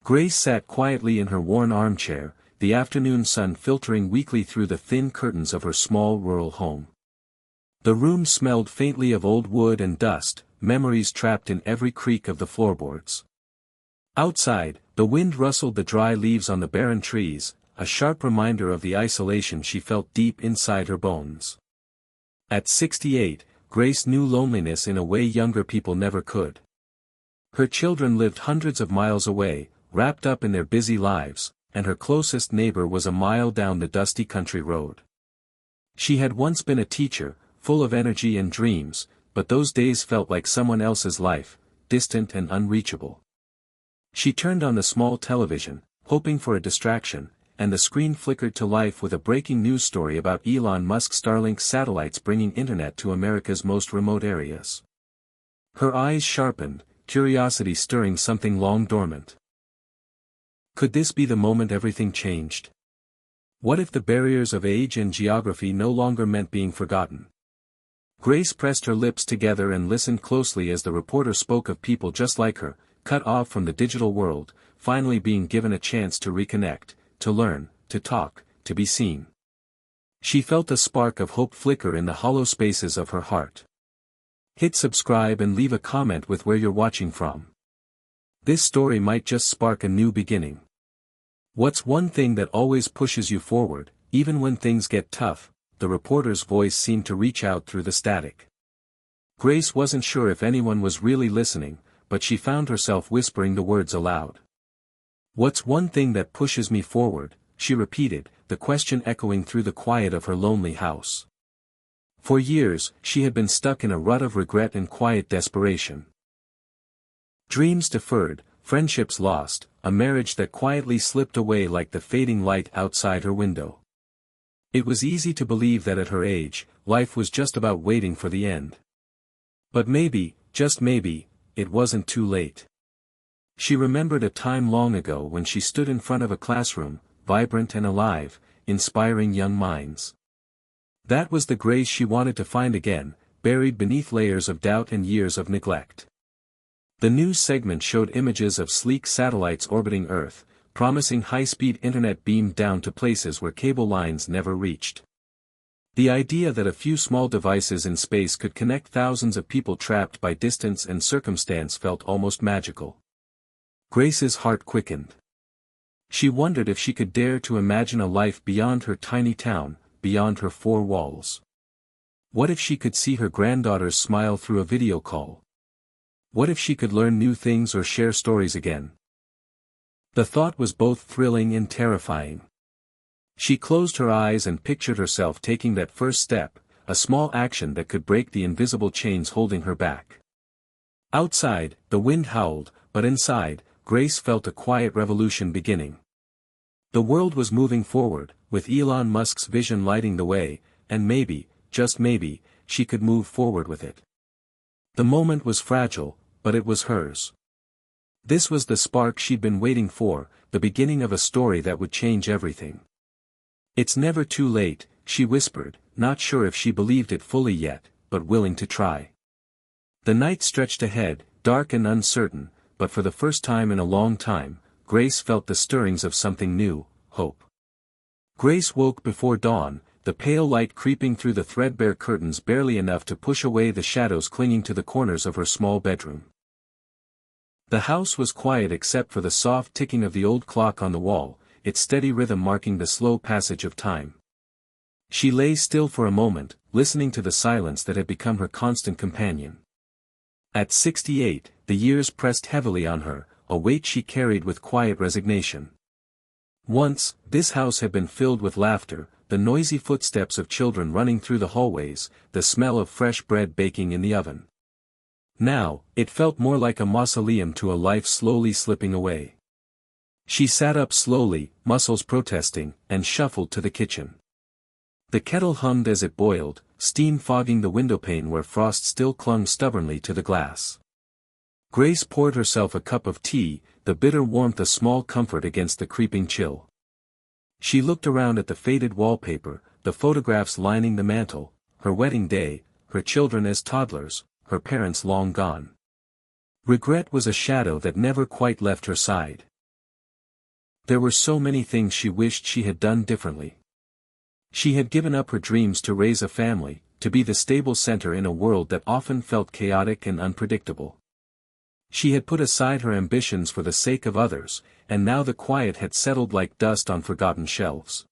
Grace sat quietly in her worn armchair, the afternoon sun filtering weakly through the thin curtains of her small rural home. The room smelled faintly of old wood and dust, memories trapped in every creak of the floorboards. Outside, the wind rustled the dry leaves on the barren trees, a sharp reminder of the isolation she felt deep inside her bones. At 68, Grace knew loneliness in a way younger people never could. Her children lived hundreds of miles away, wrapped up in their busy lives, and her closest neighbor was a mile down the dusty country road. She had once been a teacher, full of energy and dreams, but those days felt like someone else's life, distant and unreachable. She turned on the small television, hoping for a distraction, and the screen flickered to life with a breaking news story about Elon Musk's Starlink satellites bringing internet to America's most remote areas. Her eyes sharpened, curiosity stirring something long dormant. Could this be the moment everything changed? What if the barriers of age and geography no longer meant being forgotten? Grace pressed her lips together and listened closely as the reporter spoke of people just like her, cut off from the digital world, finally being given a chance to reconnect, to learn, to talk, to be seen. She felt a spark of hope flicker in the hollow spaces of her heart. Hit subscribe and leave a comment with where you're watching from. This story might just spark a new beginning. What's one thing that always pushes you forward, even when things get tough? The reporter's voice seemed to reach out through the static. Grace wasn't sure if anyone was really listening, but she found herself whispering the words aloud. What's one thing that pushes me forward, she repeated, the question echoing through the quiet of her lonely house. For years, she had been stuck in a rut of regret and quiet desperation. Dreams deferred, friendships lost, a marriage that quietly slipped away like the fading light outside her window. It was easy to believe that at her age, life was just about waiting for the end. But maybe, just maybe, it wasn't too late. She remembered a time long ago when she stood in front of a classroom, vibrant and alive, inspiring young minds. That was the Grace she wanted to find again, buried beneath layers of doubt and years of neglect. The news segment showed images of sleek satellites orbiting Earth, promising high-speed internet beamed down to places where cable lines never reached. The idea that a few small devices in space could connect thousands of people trapped by distance and circumstance felt almost magical. Grace's heart quickened. She wondered if she could dare to imagine a life beyond her tiny town, beyond her four walls. What if she could see her granddaughters smile through a video call? What if she could learn new things or share stories again? The thought was both thrilling and terrifying. She closed her eyes and pictured herself taking that first step, a small action that could break the invisible chains holding her back. Outside, the wind howled, but inside, Grace felt a quiet revolution beginning. The world was moving forward, with Elon Musk's vision lighting the way, and maybe, just maybe, she could move forward with it. The moment was fragile, but it was hers. This was the spark she'd been waiting for, the beginning of a story that would change everything. It's never too late, she whispered, not sure if she believed it fully yet, but willing to try. The night stretched ahead, dark and uncertain, but for the first time in a long time, Grace felt the stirrings of something new, hope. Grace woke before dawn, the pale light creeping through the threadbare curtains barely enough to push away the shadows clinging to the corners of her small bedroom. The house was quiet except for the soft ticking of the old clock on the wall, its steady rhythm marking the slow passage of time. She lay still for a moment, listening to the silence that had become her constant companion. At 68, the years pressed heavily on her, a weight she carried with quiet resignation. Once, this house had been filled with laughter, the noisy footsteps of children running through the hallways, the smell of fresh bread baking in the oven. Now, it felt more like a mausoleum to a life slowly slipping away. She sat up slowly, muscles protesting, and shuffled to the kitchen. The kettle hummed as it boiled, steam fogging the windowpane where frost still clung stubbornly to the glass. Grace poured herself a cup of tea, the bitter warmth a small comfort against the creeping chill. She looked around at the faded wallpaper, the photographs lining the mantel, her wedding day, her children as toddlers, her parents long gone. Regret was a shadow that never quite left her side. There were so many things she wished she had done differently. She had given up her dreams to raise a family, to be the stable center in a world that often felt chaotic and unpredictable. She had put aside her ambitions for the sake of others, and now the quiet had settled like dust on forgotten shelves.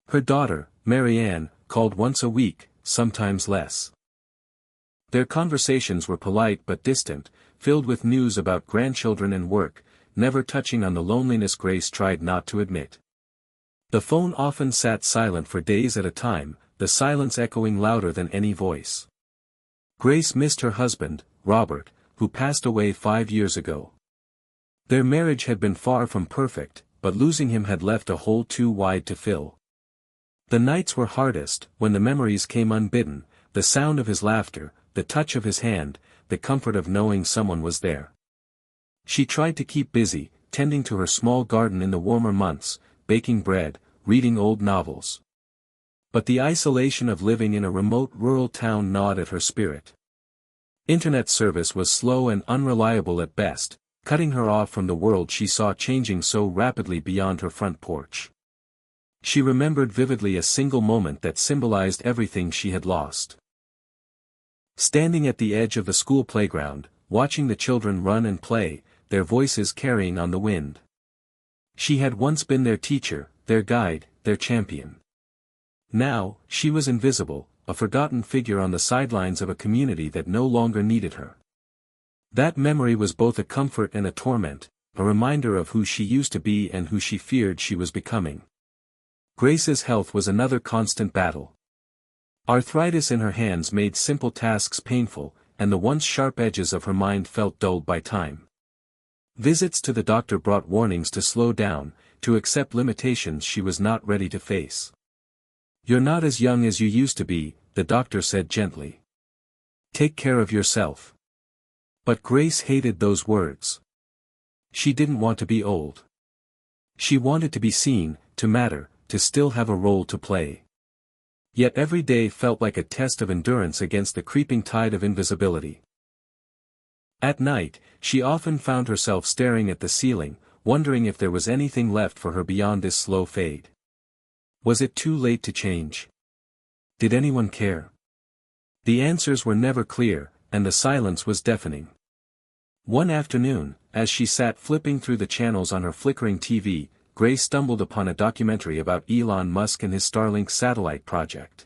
Her daughter, Marianne, called once a week, sometimes less. Their conversations were polite but distant, filled with news about grandchildren and work, never touching on the loneliness Grace tried not to admit. The phone often sat silent for days at a time, the silence echoing louder than any voice. Grace missed her husband, Robert, who passed away 5 years ago. Their marriage had been far from perfect, but losing him had left a hole too wide to fill. The nights were hardest, when the memories came unbidden, the sound of his laughter, the touch of his hand, the comfort of knowing someone was there. She tried to keep busy, tending to her small garden in the warmer months, baking bread, reading old novels. But the isolation of living in a remote rural town gnawed at her spirit. Internet service was slow and unreliable at best, cutting her off from the world she saw changing so rapidly beyond her front porch. She remembered vividly a single moment that symbolized everything she had lost. Standing at the edge of the school playground, watching the children run and play, their voices carrying on the wind. She had once been their teacher, their guide, their champion. Now, she was invisible, a forgotten figure on the sidelines of a community that no longer needed her. That memory was both a comfort and a torment, a reminder of who she used to be and who she feared she was becoming. Grace's health was another constant battle. Arthritis in her hands made simple tasks painful, and the once sharp edges of her mind felt dulled by time. Visits to the doctor brought warnings to slow down, to accept limitations she was not ready to face. "You're not as young as you used to be," the doctor said gently. "Take care of yourself." But Grace hated those words. She didn't want to be old. She wanted to be seen, to matter, to still have a role to play. Yet every day felt like a test of endurance against the creeping tide of invisibility. At night, she often found herself staring at the ceiling, wondering if there was anything left for her beyond this slow fade. Was it too late to change? Did anyone care? The answers were never clear, and the silence was deafening. One afternoon, as she sat flipping through the channels on her flickering TV, Grace stumbled upon a documentary about Elon Musk and his Starlink satellite project.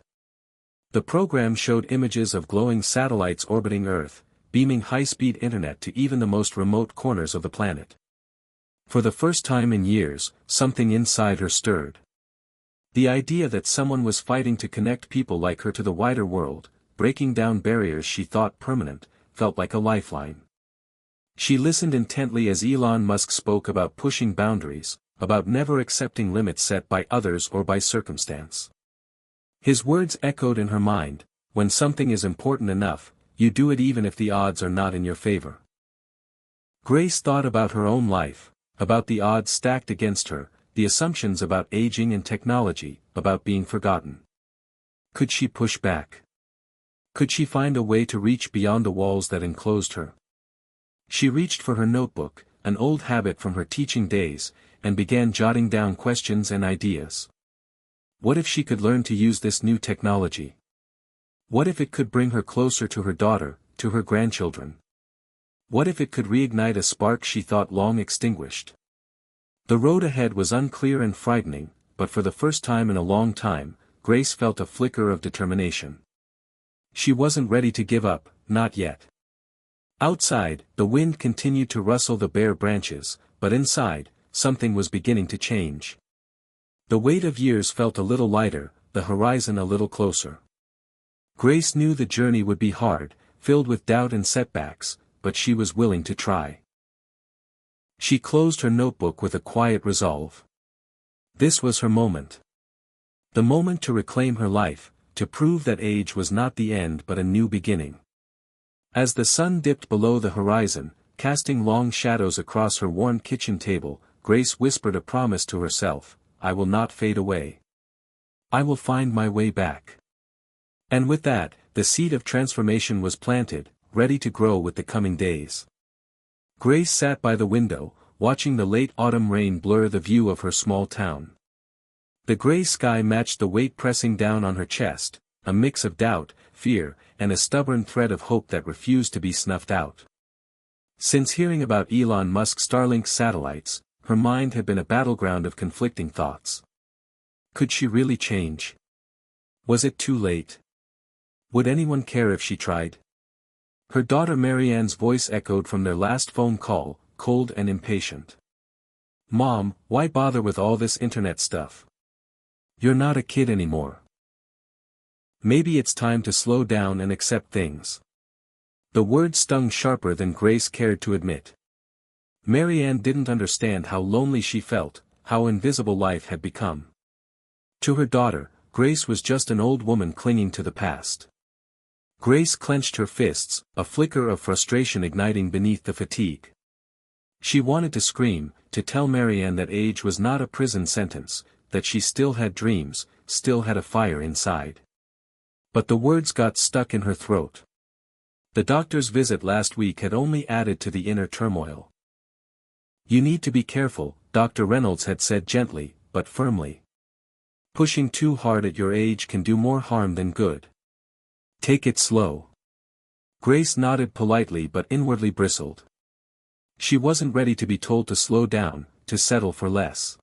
The program showed images of glowing satellites orbiting Earth, beaming high-speed internet to even the most remote corners of the planet. For the first time in years, something inside her stirred. The idea that someone was fighting to connect people like her to the wider world, breaking down barriers she thought permanent, felt like a lifeline. She listened intently as Elon Musk spoke about pushing boundaries, about never accepting limits set by others or by circumstance. His words echoed in her mind, "When something is important enough, you do it even if the odds are not in your favor." Grace thought about her own life, about the odds stacked against her, the assumptions about aging and technology, about being forgotten. Could she push back? Could she find a way to reach beyond the walls that enclosed her? She reached for her notebook, an old habit from her teaching days, and began jotting down questions and ideas. What if she could learn to use this new technology? What if it could bring her closer to her daughter, to her grandchildren? What if it could reignite a spark she thought long extinguished? The road ahead was unclear and frightening, but for the first time in a long time, Grace felt a flicker of determination. She wasn't ready to give up, not yet. Outside, the wind continued to rustle the bare branches, but inside, something was beginning to change. The weight of years felt a little lighter, the horizon a little closer. Grace knew the journey would be hard, filled with doubt and setbacks, but she was willing to try. She closed her notebook with a quiet resolve. This was her moment. The moment to reclaim her life, to prove that age was not the end but a new beginning. As the sun dipped below the horizon, casting long shadows across her worn kitchen table, Grace whispered a promise to herself, "I will not fade away. I will find my way back." And with that, the seed of transformation was planted, ready to grow with the coming days. Grace sat by the window, watching the late autumn rain blur the view of her small town. The gray sky matched the weight pressing down on her chest, a mix of doubt, fear, and a stubborn thread of hope that refused to be snuffed out. Since hearing about Elon Musk's Starlink satellites, her mind had been a battleground of conflicting thoughts. Could she really change? Was it too late? Would anyone care if she tried? Her daughter Marianne's voice echoed from their last phone call, cold and impatient. "Mom, why bother with all this internet stuff? You're not a kid anymore. Maybe it's time to slow down and accept things." The words stung sharper than Grace cared to admit. Marianne didn't understand how lonely she felt, how invisible life had become. To her daughter, Grace was just an old woman clinging to the past. Grace clenched her fists, a flicker of frustration igniting beneath the fatigue. She wanted to scream, to tell Marianne that age was not a prison sentence, that she still had dreams, still had a fire inside. But the words got stuck in her throat. The doctor's visit last week had only added to the inner turmoil. "You need to be careful," Dr. Reynolds had said gently, but firmly. "Pushing too hard at your age can do more harm than good. Take it slow." Grace nodded politely but inwardly bristled. She wasn't ready to be told to slow down, to settle for less.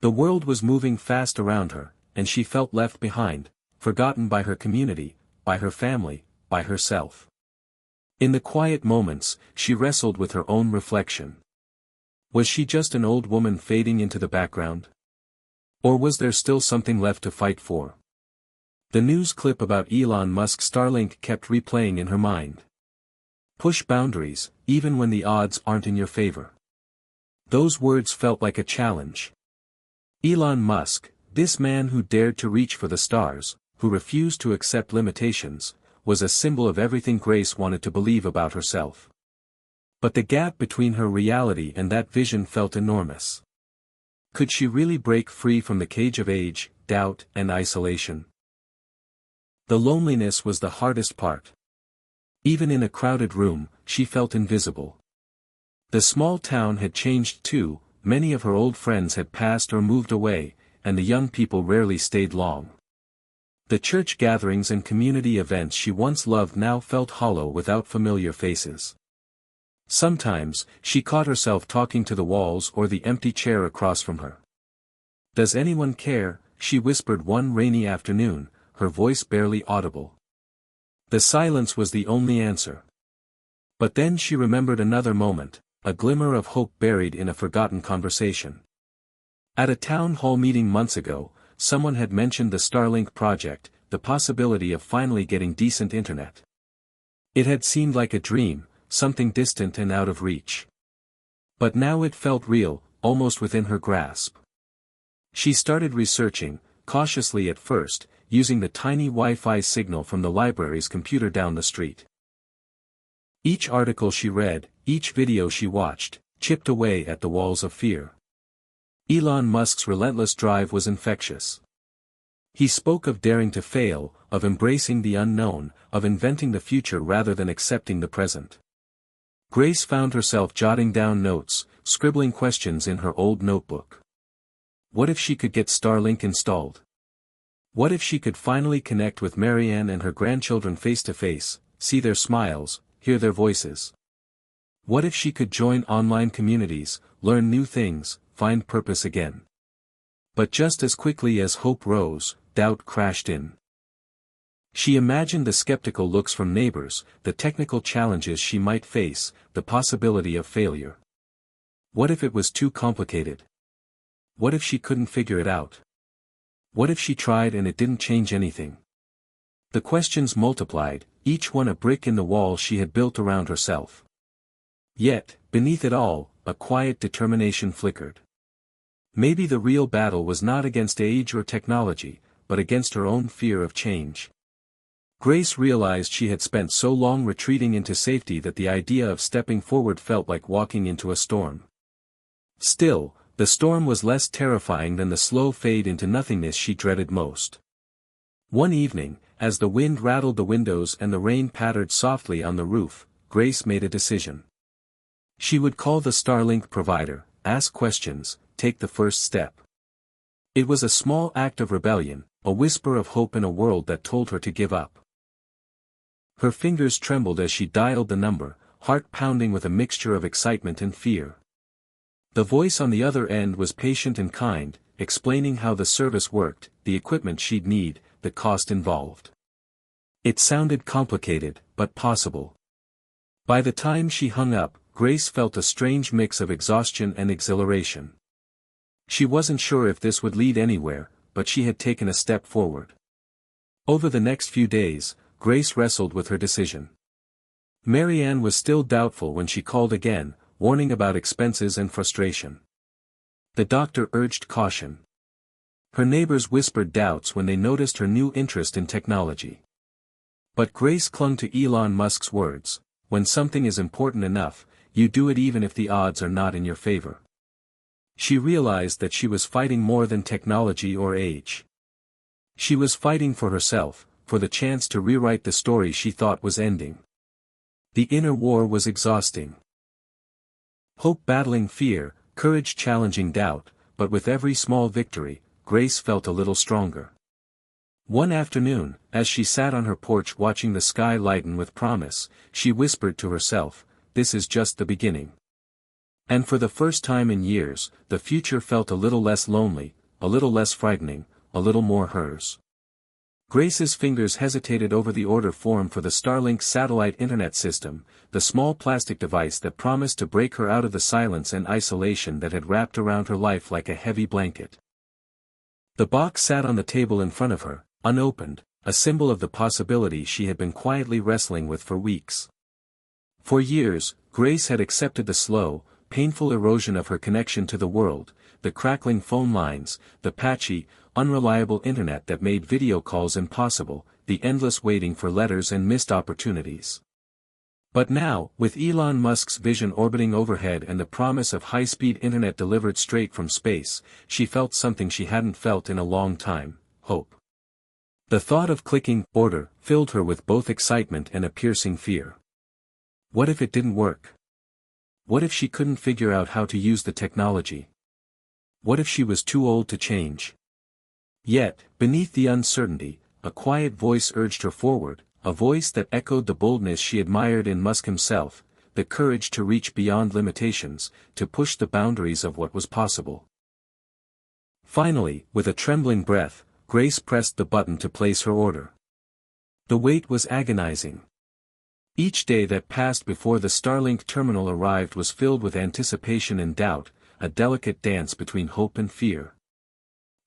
The world was moving fast around her, and she felt left behind, forgotten by her community, by her family, by herself. In the quiet moments, she wrestled with her own reflection. Was she just an old woman fading into the background? Or was there still something left to fight for? The news clip about Elon Musk's Starlink kept replaying in her mind. Push boundaries, even when the odds aren't in your favor. Those words felt like a challenge. Elon Musk, this man who dared to reach for the stars, who refused to accept limitations, was a symbol of everything Grace wanted to believe about herself. But the gap between her reality and that vision felt enormous. Could she really break free from the cage of age, doubt, and isolation? The loneliness was the hardest part. Even in a crowded room, she felt invisible. The small town had changed too, many of her old friends had passed or moved away, and the young people rarely stayed long. The church gatherings and community events she once loved now felt hollow without familiar faces. Sometimes, she caught herself talking to the walls or the empty chair across from her. "Does anyone care?" she whispered one rainy afternoon, her voice barely audible. The silence was the only answer. But then she remembered another moment, a glimmer of hope buried in a forgotten conversation. At a town hall meeting months ago, someone had mentioned the Starlink project, the possibility of finally getting decent internet. It had seemed like a dream, something distant and out of reach. But now it felt real, almost within her grasp. She started researching, cautiously at first, using the tiny Wi-Fi signal from the library's computer down the street. Each article she read, each video she watched, chipped away at the walls of fear. Elon Musk's relentless drive was infectious. He spoke of daring to fail, of embracing the unknown, of inventing the future rather than accepting the present. Grace found herself jotting down notes, scribbling questions in her old notebook. What if she could get Starlink installed? What if she could finally connect with Marianne and her grandchildren face to face, see their smiles, hear their voices? What if she could join online communities, learn new things, find purpose again? But just as quickly as hope rose, doubt crashed in. She imagined the skeptical looks from neighbors, the technical challenges she might face, the possibility of failure. What if it was too complicated? What if she couldn't figure it out? What if she tried and it didn't change anything? The questions multiplied, each one a brick in the wall she had built around herself. Yet, beneath it all, a quiet determination flickered. Maybe the real battle was not against age or technology, but against her own fear of change. Grace realized she had spent so long retreating into safety that the idea of stepping forward felt like walking into a storm. Still, the storm was less terrifying than the slow fade into nothingness she dreaded most. One evening, as the wind rattled the windows and the rain pattered softly on the roof, Grace made a decision. She would call the Starlink provider, ask questions, take the first step. It was a small act of rebellion, a whisper of hope in a world that told her to give up. Her fingers trembled as she dialed the number, heart pounding with a mixture of excitement and fear. The voice on the other end was patient and kind, explaining how the service worked, the equipment she'd need, the cost involved. It sounded complicated, but possible. By the time she hung up, Grace felt a strange mix of exhaustion and exhilaration. She wasn't sure if this would lead anywhere, but she had taken a step forward. Over the next few days, Grace wrestled with her decision. Marianne was still doubtful when she called again, warning about expenses and frustration. The doctor urged caution. Her neighbors whispered doubts when they noticed her new interest in technology. But Grace clung to Elon Musk's words, "When something is important enough, you do it even if the odds are not in your favor." She realized that she was fighting more than technology or age. She was fighting for herself, for the chance to rewrite the story she thought was ending. The inner war was exhausting. Hope battling fear, courage challenging doubt, but with every small victory, Grace felt a little stronger. One afternoon, as she sat on her porch watching the sky lighten with promise, she whispered to herself, "This is just the beginning." And for the first time in years, the future felt a little less lonely, a little less frightening, a little more hers. Grace's fingers hesitated over the order form for the Starlink satellite internet system, the small plastic device that promised to break her out of the silence and isolation that had wrapped around her life like a heavy blanket. The box sat on the table in front of her, unopened, a symbol of the possibility she had been quietly wrestling with for weeks. For years, Grace had accepted the slow, painful erosion of her connection to the world, the crackling phone lines, the patchy, unreliable internet that made video calls impossible, the endless waiting for letters and missed opportunities. But now, with Elon Musk's vision orbiting overhead and the promise of high-speed internet delivered straight from space, she felt something she hadn't felt in a long time: hope. The thought of clicking order filled her with both excitement and a piercing fear. What if it didn't work? What if she couldn't figure out how to use the technology? What if she was too old to change? Yet, beneath the uncertainty, a quiet voice urged her forward, a voice that echoed the boldness she admired in Musk himself, the courage to reach beyond limitations, to push the boundaries of what was possible. Finally, with a trembling breath, Grace pressed the button to place her order. The wait was agonizing. Each day that passed before the Starlink terminal arrived was filled with anticipation and doubt, a delicate dance between hope and fear.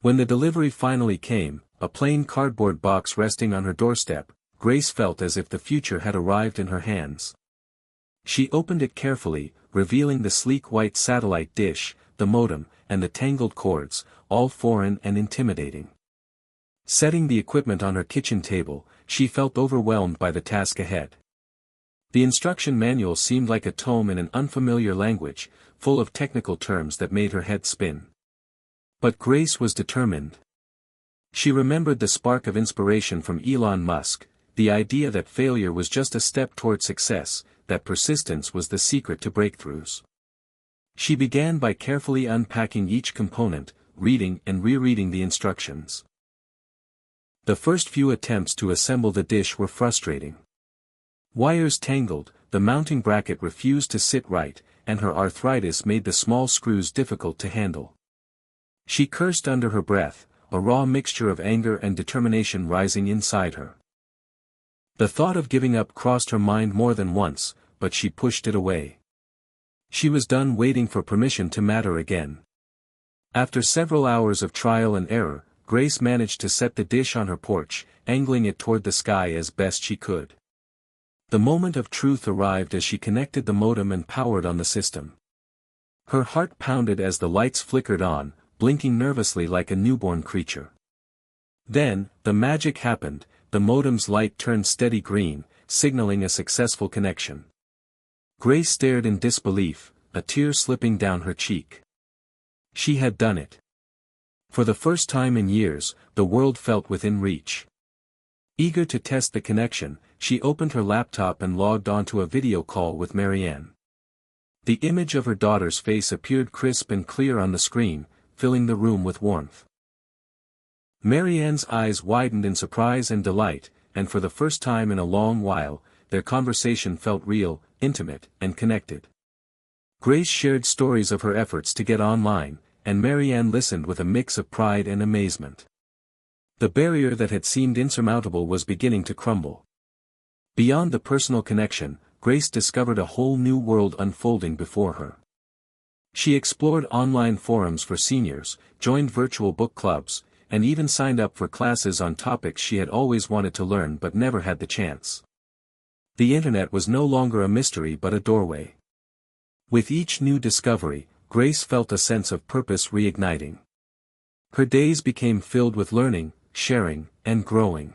When the delivery finally came, a plain cardboard box resting on her doorstep, Grace felt as if the future had arrived in her hands. She opened it carefully, revealing the sleek white satellite dish, the modem, and the tangled cords, all foreign and intimidating. Setting the equipment on her kitchen table, she felt overwhelmed by the task ahead. The instruction manual seemed like a tome in an unfamiliar language, full of technical terms that made her head spin. But Grace was determined. She remembered the spark of inspiration from Elon Musk, the idea that failure was just a step toward success, that persistence was the secret to breakthroughs. She began by carefully unpacking each component, reading and rereading the instructions. The first few attempts to assemble the dish were frustrating. Wires tangled, the mounting bracket refused to sit right, and her arthritis made the small screws difficult to handle. She cursed under her breath, a raw mixture of anger and determination rising inside her. The thought of giving up crossed her mind more than once, but she pushed it away. She was done waiting for permission to matter again. After several hours of trial and error, Grace managed to set the dish on her porch, angling it toward the sky as best she could. The moment of truth arrived as she connected the modem and powered on the system. Her heart pounded as the lights flickered on, blinking nervously like a newborn creature. Then, the magic happened, the modem's light turned steady green, signaling a successful connection. Grace stared in disbelief, a tear slipping down her cheek. She had done it. For the first time in years, the world felt within reach. Eager to test the connection, she opened her laptop and logged onto a video call with Marianne. The image of her daughter's face appeared crisp and clear on the screen, filling the room with warmth. Marianne's eyes widened in surprise and delight, and for the first time in a long while, their conversation felt real, intimate, and connected. Grace shared stories of her efforts to get online, and Marianne listened with a mix of pride and amazement. The barrier that had seemed insurmountable was beginning to crumble. Beyond the personal connection, Grace discovered a whole new world unfolding before her. She explored online forums for seniors, joined virtual book clubs, and even signed up for classes on topics she had always wanted to learn but never had the chance. The internet was no longer a mystery but a doorway. With each new discovery, Grace felt a sense of purpose reigniting. Her days became filled with learning, sharing, and growing.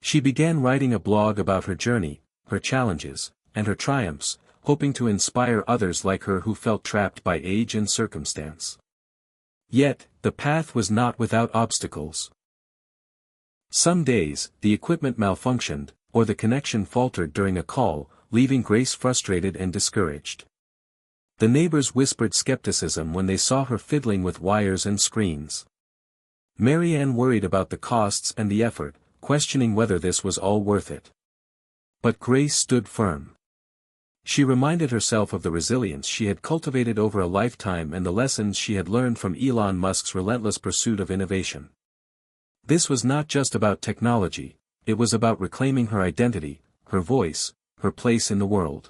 She began writing a blog about her journey, her challenges, and her triumphs, hoping to inspire others like her who felt trapped by age and circumstance. Yet, the path was not without obstacles. Some days, the equipment malfunctioned, or the connection faltered during a call, leaving Grace frustrated and discouraged. The neighbors whispered skepticism when they saw her fiddling with wires and screens. Marianne worried about the costs and the effort, questioning whether this was all worth it. But Grace stood firm. She reminded herself of the resilience she had cultivated over a lifetime and the lessons she had learned from Elon Musk's relentless pursuit of innovation. This was not just about technology, it was about reclaiming her identity, her voice, her place in the world.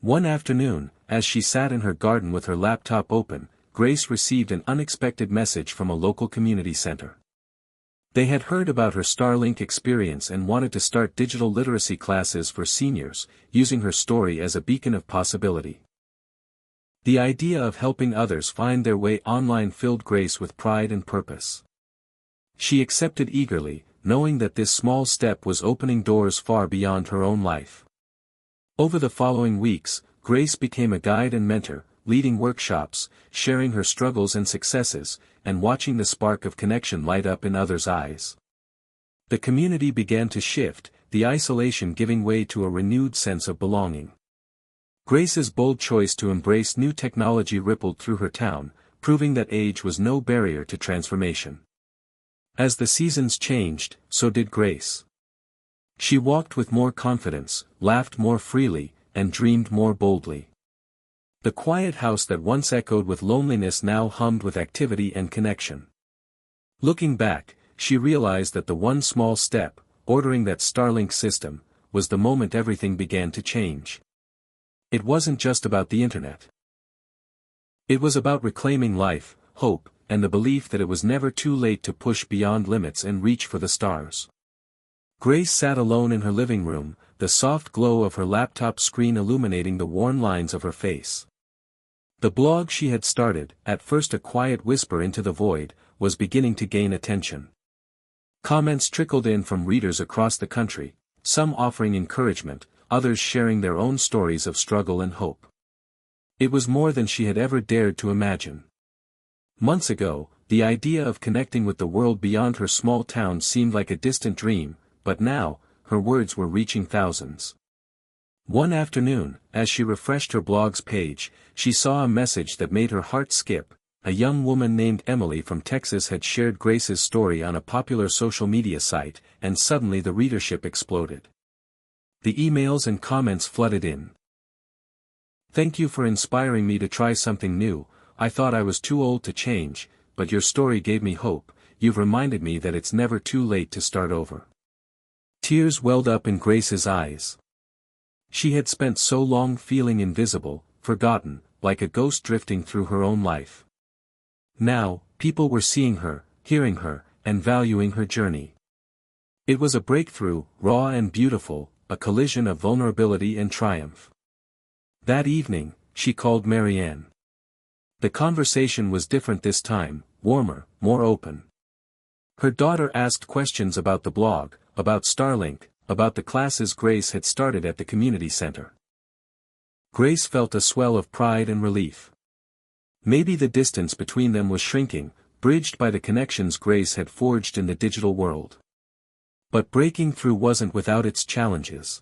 One afternoon, as she sat in her garden with her laptop open, Grace received an unexpected message from a local community center. They had heard about her Starlink experience and wanted to start digital literacy classes for seniors, using her story as a beacon of possibility. The idea of helping others find their way online filled Grace with pride and purpose. She accepted eagerly, knowing that this small step was opening doors far beyond her own life. Over the following weeks, Grace became a guide and mentor, leading workshops, sharing her struggles and successes, and watching the spark of connection light up in others' eyes. The community began to shift, the isolation giving way to a renewed sense of belonging. Grace's bold choice to embrace new technology rippled through her town, proving that age was no barrier to transformation. As the seasons changed, so did Grace. She walked with more confidence, laughed more freely, and dreamed more boldly. The quiet house that once echoed with loneliness now hummed with activity and connection. Looking back, she realized that the one small step, ordering that Starlink system, was the moment everything began to change. It wasn't just about the internet. It was about reclaiming life, hope, and the belief that it was never too late to push beyond limits and reach for the stars. Grace sat alone in her living room, the soft glow of her laptop screen illuminating the worn lines of her face. The blog she had started, at first a quiet whisper into the void, was beginning to gain attention. Comments trickled in from readers across the country, some offering encouragement, others sharing their own stories of struggle and hope. It was more than she had ever dared to imagine. Months ago, the idea of connecting with the world beyond her small town seemed like a distant dream, but now, her words were reaching thousands. One afternoon, as she refreshed her blog's page, she saw a message that made her heart skip. A young woman named Emily from Texas had shared Grace's story on a popular social media site, and suddenly the readership exploded. The emails and comments flooded in. "Thank you for inspiring me to try something new. I thought I was too old to change, but your story gave me hope. You've reminded me that it's never too late to start over." Tears welled up in Grace's eyes. She had spent so long feeling invisible, forgotten, like a ghost drifting through her own life. Now, people were seeing her, hearing her, and valuing her journey. It was a breakthrough, raw and beautiful, a collision of vulnerability and triumph. That evening, she called Marianne. The conversation was different this time, warmer, more open. Her daughter asked questions about the blog, about Starlink, about the classes Grace had started at the community center. Grace felt a swell of pride and relief. Maybe the distance between them was shrinking, bridged by the connections Grace had forged in the digital world. But breaking through wasn't without its challenges.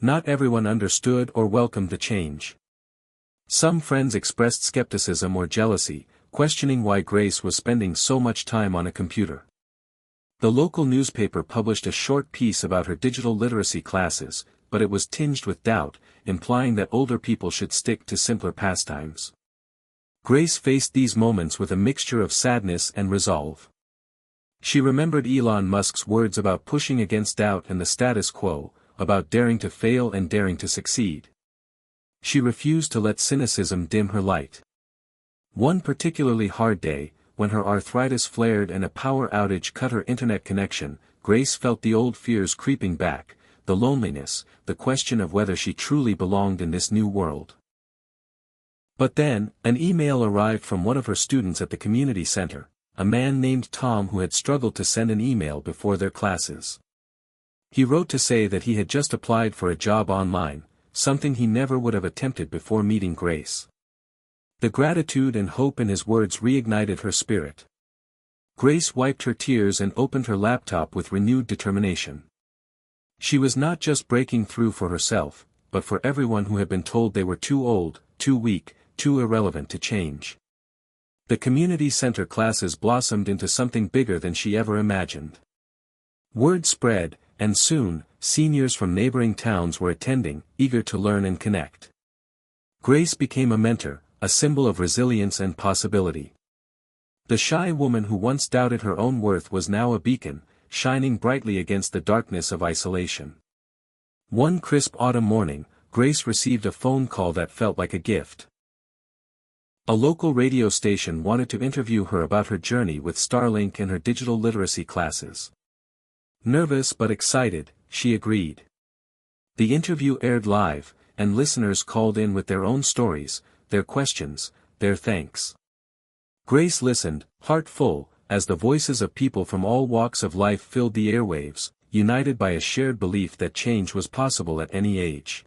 Not everyone understood or welcomed the change. Some friends expressed skepticism or jealousy, questioning why Grace was spending so much time on a computer. The local newspaper published a short piece about her digital literacy classes, but it was tinged with doubt, implying that older people should stick to simpler pastimes. Grace faced these moments with a mixture of sadness and resolve. She remembered Elon Musk's words about pushing against doubt and the status quo, about daring to fail and daring to succeed. She refused to let cynicism dim her light. One particularly hard day, when her arthritis flared and a power outage cut her internet connection, Grace felt the old fears creeping back, the loneliness, the question of whether she truly belonged in this new world. But then, an email arrived from one of her students at the community center, a man named Tom who had struggled to send an email before their classes. He wrote to say that he had just applied for a job online, something he never would have attempted before meeting Grace. The gratitude and hope in his words reignited her spirit. Grace wiped her tears and opened her laptop with renewed determination. She was not just breaking through for herself, but for everyone who had been told they were too old, too weak, too irrelevant to change. The community center classes blossomed into something bigger than she ever imagined. Word spread, and soon, seniors from neighboring towns were attending, eager to learn and connect. Grace became a mentor, a symbol of resilience and possibility. The shy woman who once doubted her own worth was now a beacon, shining brightly against the darkness of isolation. One crisp autumn morning, Grace received a phone call that felt like a gift. A local radio station wanted to interview her about her journey with Starlink and her digital literacy classes. Nervous but excited, she agreed. The interview aired live, and listeners called in with their own stories, their questions, their thanks. Grace listened, heart full, as the voices of people from all walks of life filled the airwaves, united by a shared belief that change was possible at any age.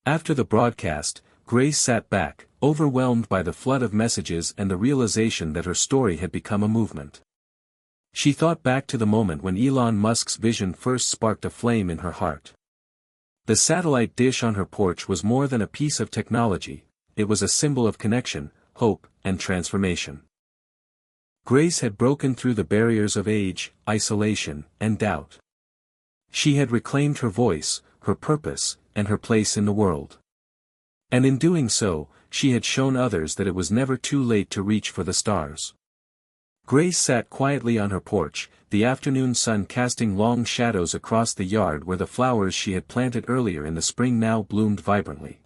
After the broadcast, Grace sat back, overwhelmed by the flood of messages and the realization that her story had become a movement. She thought back to the moment when Elon Musk's vision first sparked a flame in her heart. The satellite dish on her porch was more than a piece of technology, it was a symbol of connection, hope, and transformation. Grace had broken through the barriers of age, isolation, and doubt. She had reclaimed her voice, her purpose, and her place in the world. And in doing so, she had shown others that it was never too late to reach for the stars. Grace sat quietly on her porch, the afternoon sun casting long shadows across the yard where the flowers she had planted earlier in the spring now bloomed vibrantly.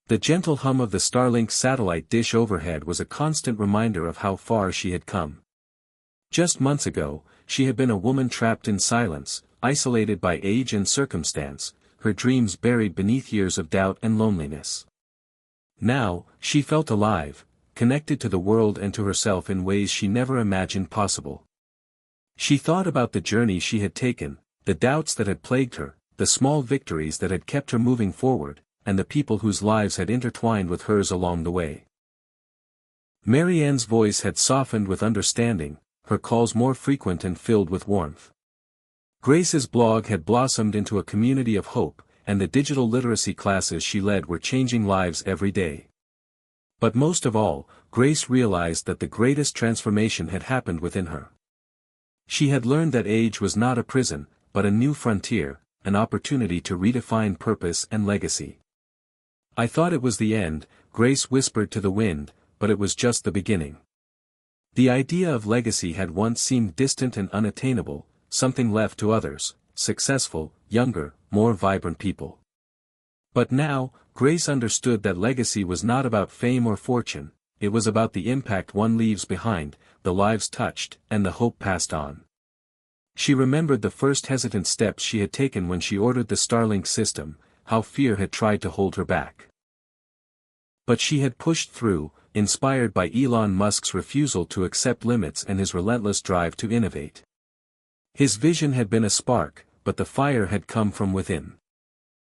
The gentle hum of the Starlink satellite dish overhead was a constant reminder of how far she had come. Just months ago, she had been a woman trapped in silence, isolated by age and circumstance, her dreams buried beneath years of doubt and loneliness. Now, she felt alive, connected to the world and to herself in ways she never imagined possible. She thought about the journey she had taken, the doubts that had plagued her, the small victories that had kept her moving forward, and the people whose lives had intertwined with hers along the way. Marianne's voice had softened with understanding, her calls more frequent and filled with warmth. Grace's blog had blossomed into a community of hope, and the digital literacy classes she led were changing lives every day. But most of all, Grace realized that the greatest transformation had happened within her. She had learned that age was not a prison, but a new frontier, an opportunity to redefine purpose and legacy. "I thought it was the end," Grace whispered to the wind, but it was just the beginning. The idea of legacy had once seemed distant and unattainable, something left to others, successful, younger, more vibrant people. But now, Grace understood that legacy was not about fame or fortune, it was about the impact one leaves behind, the lives touched, and the hope passed on. She remembered the first hesitant steps she had taken when she ordered the Starlink system, how fear had tried to hold her back. But she had pushed through, inspired by Elon Musk's refusal to accept limits and his relentless drive to innovate. His vision had been a spark, but the fire had come from within.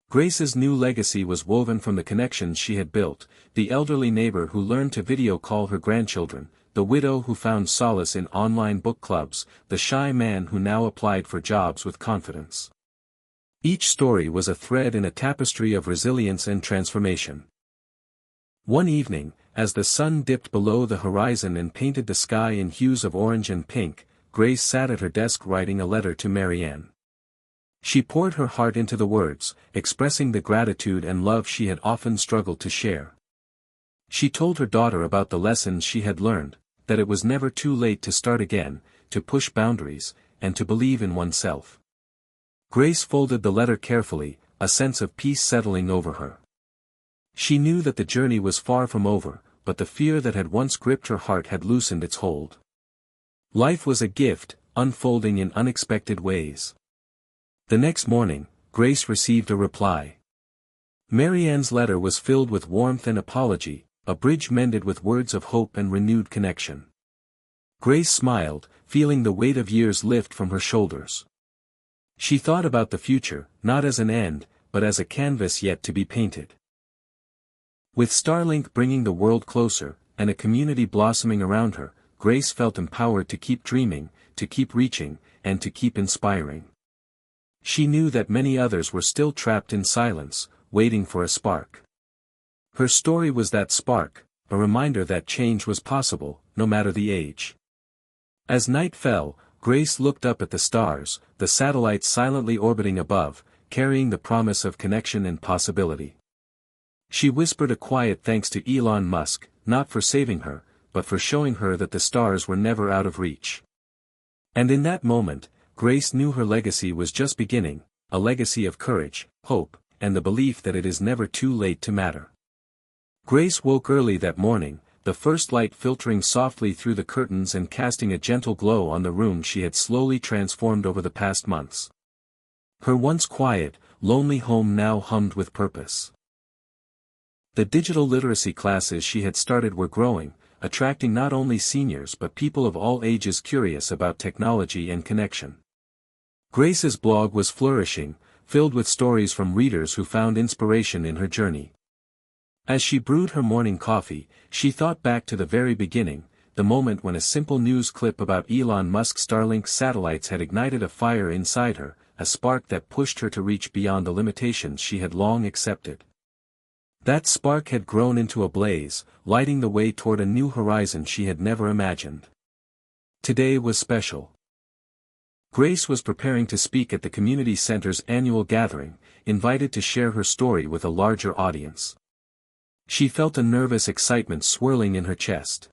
Grace's new legacy was woven from the connections she had built, the elderly neighbor who learned to video call her grandchildren, the widow who found solace in online book clubs, the shy man who now applied for jobs with confidence. Each story was a thread in a tapestry of resilience and transformation. One evening, as the sun dipped below the horizon and painted the sky in hues of orange and pink, Grace sat at her desk writing a letter to Marianne. She poured her heart into the words, expressing the gratitude and love she had often struggled to share. She told her daughter about the lessons she had learned, that it was never too late to start again, to push boundaries, and to believe in oneself. Grace folded the letter carefully, a sense of peace settling over her. She knew that the journey was far from over, but the fear that had once gripped her heart had loosened its hold. Life was a gift, unfolding in unexpected ways. The next morning, Grace received a reply. Marianne's letter was filled with warmth and apology, a bridge mended with words of hope and renewed connection. Grace smiled, feeling the weight of years lift from her shoulders. She thought about the future, not as an end, but as a canvas yet to be painted. With Starlink bringing the world closer, and a community blossoming around her, Grace felt empowered to keep dreaming, to keep reaching, and to keep inspiring. She knew that many others were still trapped in silence, waiting for a spark. Her story was that spark, a reminder that change was possible, no matter the age. As night fell, Grace looked up at the stars, the satellites silently orbiting above, carrying the promise of connection and possibility. She whispered a quiet thanks to Elon Musk, not for saving her, but for showing her that the stars were never out of reach. And in that moment, Grace knew her legacy was just beginning, a legacy of courage, hope, and the belief that it is never too late to matter. Grace woke early that morning, the first light filtering softly through the curtains and casting a gentle glow on the room she had slowly transformed over the past months. Her once quiet, lonely home now hummed with purpose. The digital literacy classes she had started were growing, attracting not only seniors but people of all ages curious about technology and connection. Grace's blog was flourishing, filled with stories from readers who found inspiration in her journey. As she brewed her morning coffee, she thought back to the very beginning, the moment when a simple news clip about Elon Musk's Starlink satellites had ignited a fire inside her, a spark that pushed her to reach beyond the limitations she had long accepted. That spark had grown into a blaze, lighting the way toward a new horizon she had never imagined. Today was special. Grace was preparing to speak at the community center's annual gathering, invited to share her story with a larger audience. She felt a nervous excitement swirling in her chest.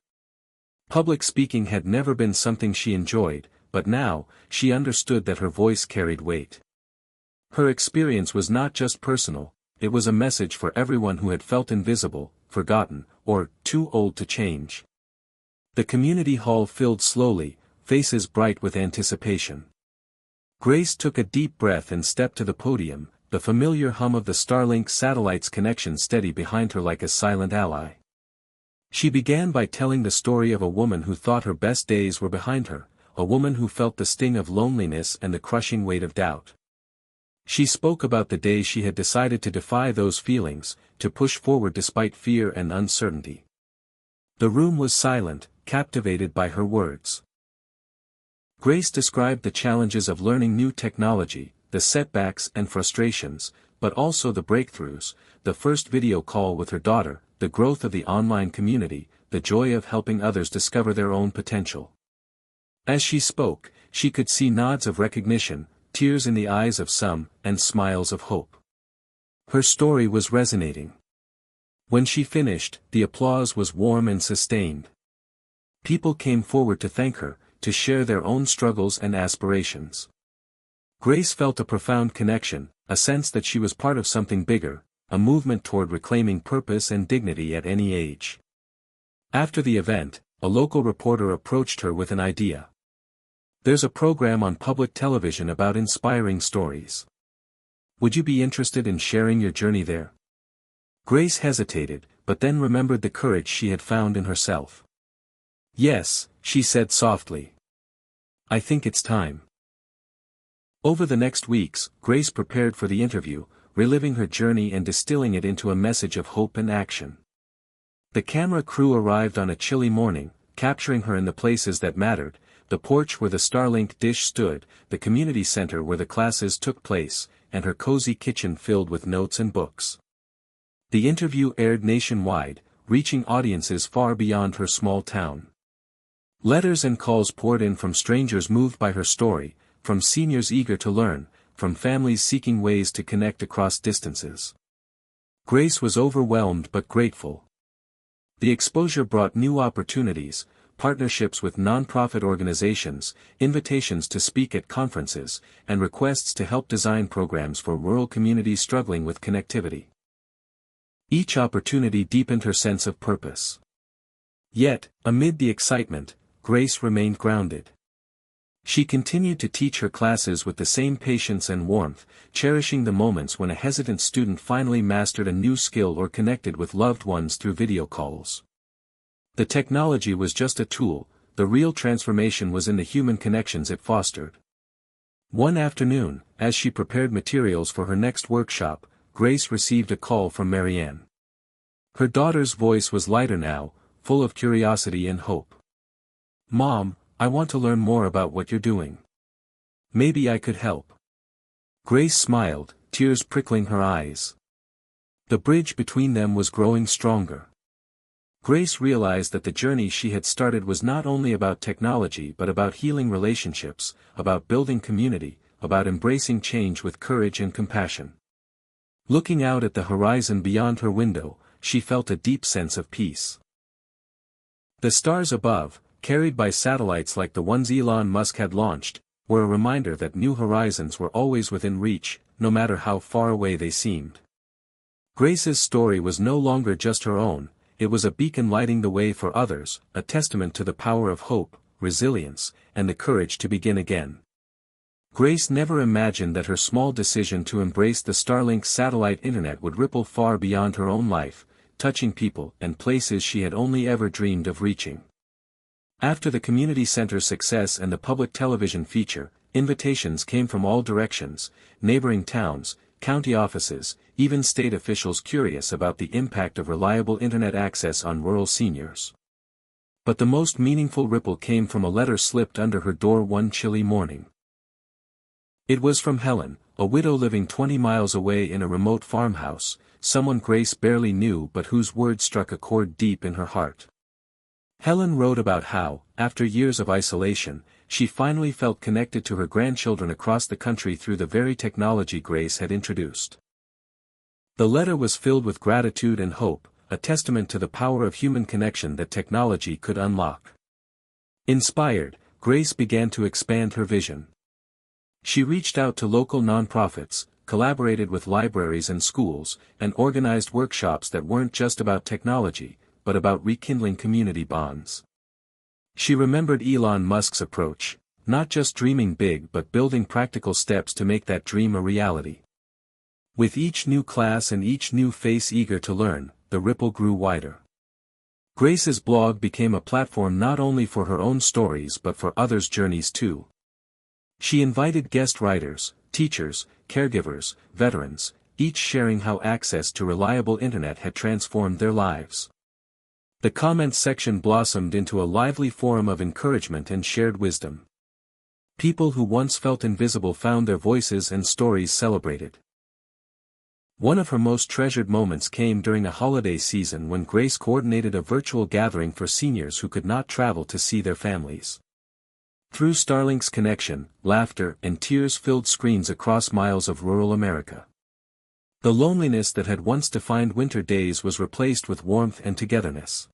Public speaking had never been something she enjoyed, but now, she understood that her voice carried weight. Her experience was not just personal, it was a message for everyone who had felt invisible, forgotten, or too old to change. The community hall filled slowly, faces bright with anticipation. Grace took a deep breath and stepped to the podium, the familiar hum of the Starlink satellite's connection steady behind her like a silent ally. She began by telling the story of a woman who thought her best days were behind her, a woman who felt the sting of loneliness and the crushing weight of doubt. She spoke about the day she had decided to defy those feelings, to push forward despite fear and uncertainty. The room was silent, captivated by her words. Grace described the challenges of learning new technology, the setbacks and frustrations, but also the breakthroughs, the first video call with her daughter, the growth of the online community, the joy of helping others discover their own potential. As she spoke, she could see nods of recognition, tears in the eyes of some, and smiles of hope. Her story was resonating. When she finished, the applause was warm and sustained. People came forward to thank her, to share their own struggles and aspirations. Grace felt a profound connection, a sense that she was part of something bigger, a movement toward reclaiming purpose and dignity at any age. After the event, a local reporter approached her with an idea. "There's a program on public television about inspiring stories. Would you be interested in sharing your journey there?" Grace hesitated, but then remembered the courage she had found in herself. "Yes," she said softly. "I think it's time." Over the next weeks, Grace prepared for the interview, reliving her journey and distilling it into a message of hope and action. The camera crew arrived on a chilly morning, capturing her in the places that mattered, the porch where the Starlink dish stood, the community center where the classes took place, and her cozy kitchen filled with notes and books. The interview aired nationwide, reaching audiences far beyond her small town. Letters and calls poured in from strangers moved by her story, from seniors eager to learn, from families seeking ways to connect across distances. Grace was overwhelmed but grateful. The exposure brought new opportunities, partnerships with non-profit organizations, invitations to speak at conferences, and requests to help design programs for rural communities struggling with connectivity. Each opportunity deepened her sense of purpose. Yet, amid the excitement, Grace remained grounded. She continued to teach her classes with the same patience and warmth, cherishing the moments when a hesitant student finally mastered a new skill or connected with loved ones through video calls. The technology was just a tool, the real transformation was in the human connections it fostered. One afternoon, as she prepared materials for her next workshop, Grace received a call from Marianne. Her daughter's voice was lighter now, full of curiosity and hope. "Mom, I want to learn more about what you're doing. Maybe I could help." Grace smiled, tears prickling her eyes. The bridge between them was growing stronger. Grace realized that the journey she had started was not only about technology but about healing relationships, about building community, about embracing change with courage and compassion. Looking out at the horizon beyond her window, she felt a deep sense of peace. The stars above, carried by satellites like the ones Elon Musk had launched, were a reminder that new horizons were always within reach, no matter how far away they seemed. Grace's story was no longer just her own. It was a beacon lighting the way for others, a testament to the power of hope, resilience, and the courage to begin again. Grace never imagined that her small decision to embrace the Starlink satellite internet would ripple far beyond her own life, touching people and places she had only ever dreamed of reaching. After the community center's success and the public television feature, invitations came from all directions, neighboring towns, county offices, even state officials curious about the impact of reliable internet access on rural seniors. But the most meaningful ripple came from a letter slipped under her door one chilly morning. It was from Helen, a widow living 20 miles away in a remote farmhouse, someone Grace barely knew but whose words struck a chord deep in her heart. Helen wrote about how, after years of isolation, she finally felt connected to her grandchildren across the country through the very technology Grace had introduced. The letter was filled with gratitude and hope, a testament to the power of human connection that technology could unlock. Inspired, Grace began to expand her vision. She reached out to local nonprofits, collaborated with libraries and schools, and organized workshops that weren't just about technology, but about rekindling community bonds. She remembered Elon Musk's approach, not just dreaming big but building practical steps to make that dream a reality. With each new class and each new face eager to learn, the ripple grew wider. Grace's blog became a platform not only for her own stories but for others' journeys too. She invited guest writers, teachers, caregivers, veterans, each sharing how access to reliable internet had transformed their lives. The comments section blossomed into a lively forum of encouragement and shared wisdom. People who once felt invisible found their voices and stories celebrated. One of her most treasured moments came during a holiday season when Grace coordinated a virtual gathering for seniors who could not travel to see their families. Through Starlink's connection, laughter and tears filled screens across miles of rural America. The loneliness that had once defined winter days was replaced with warmth and togetherness.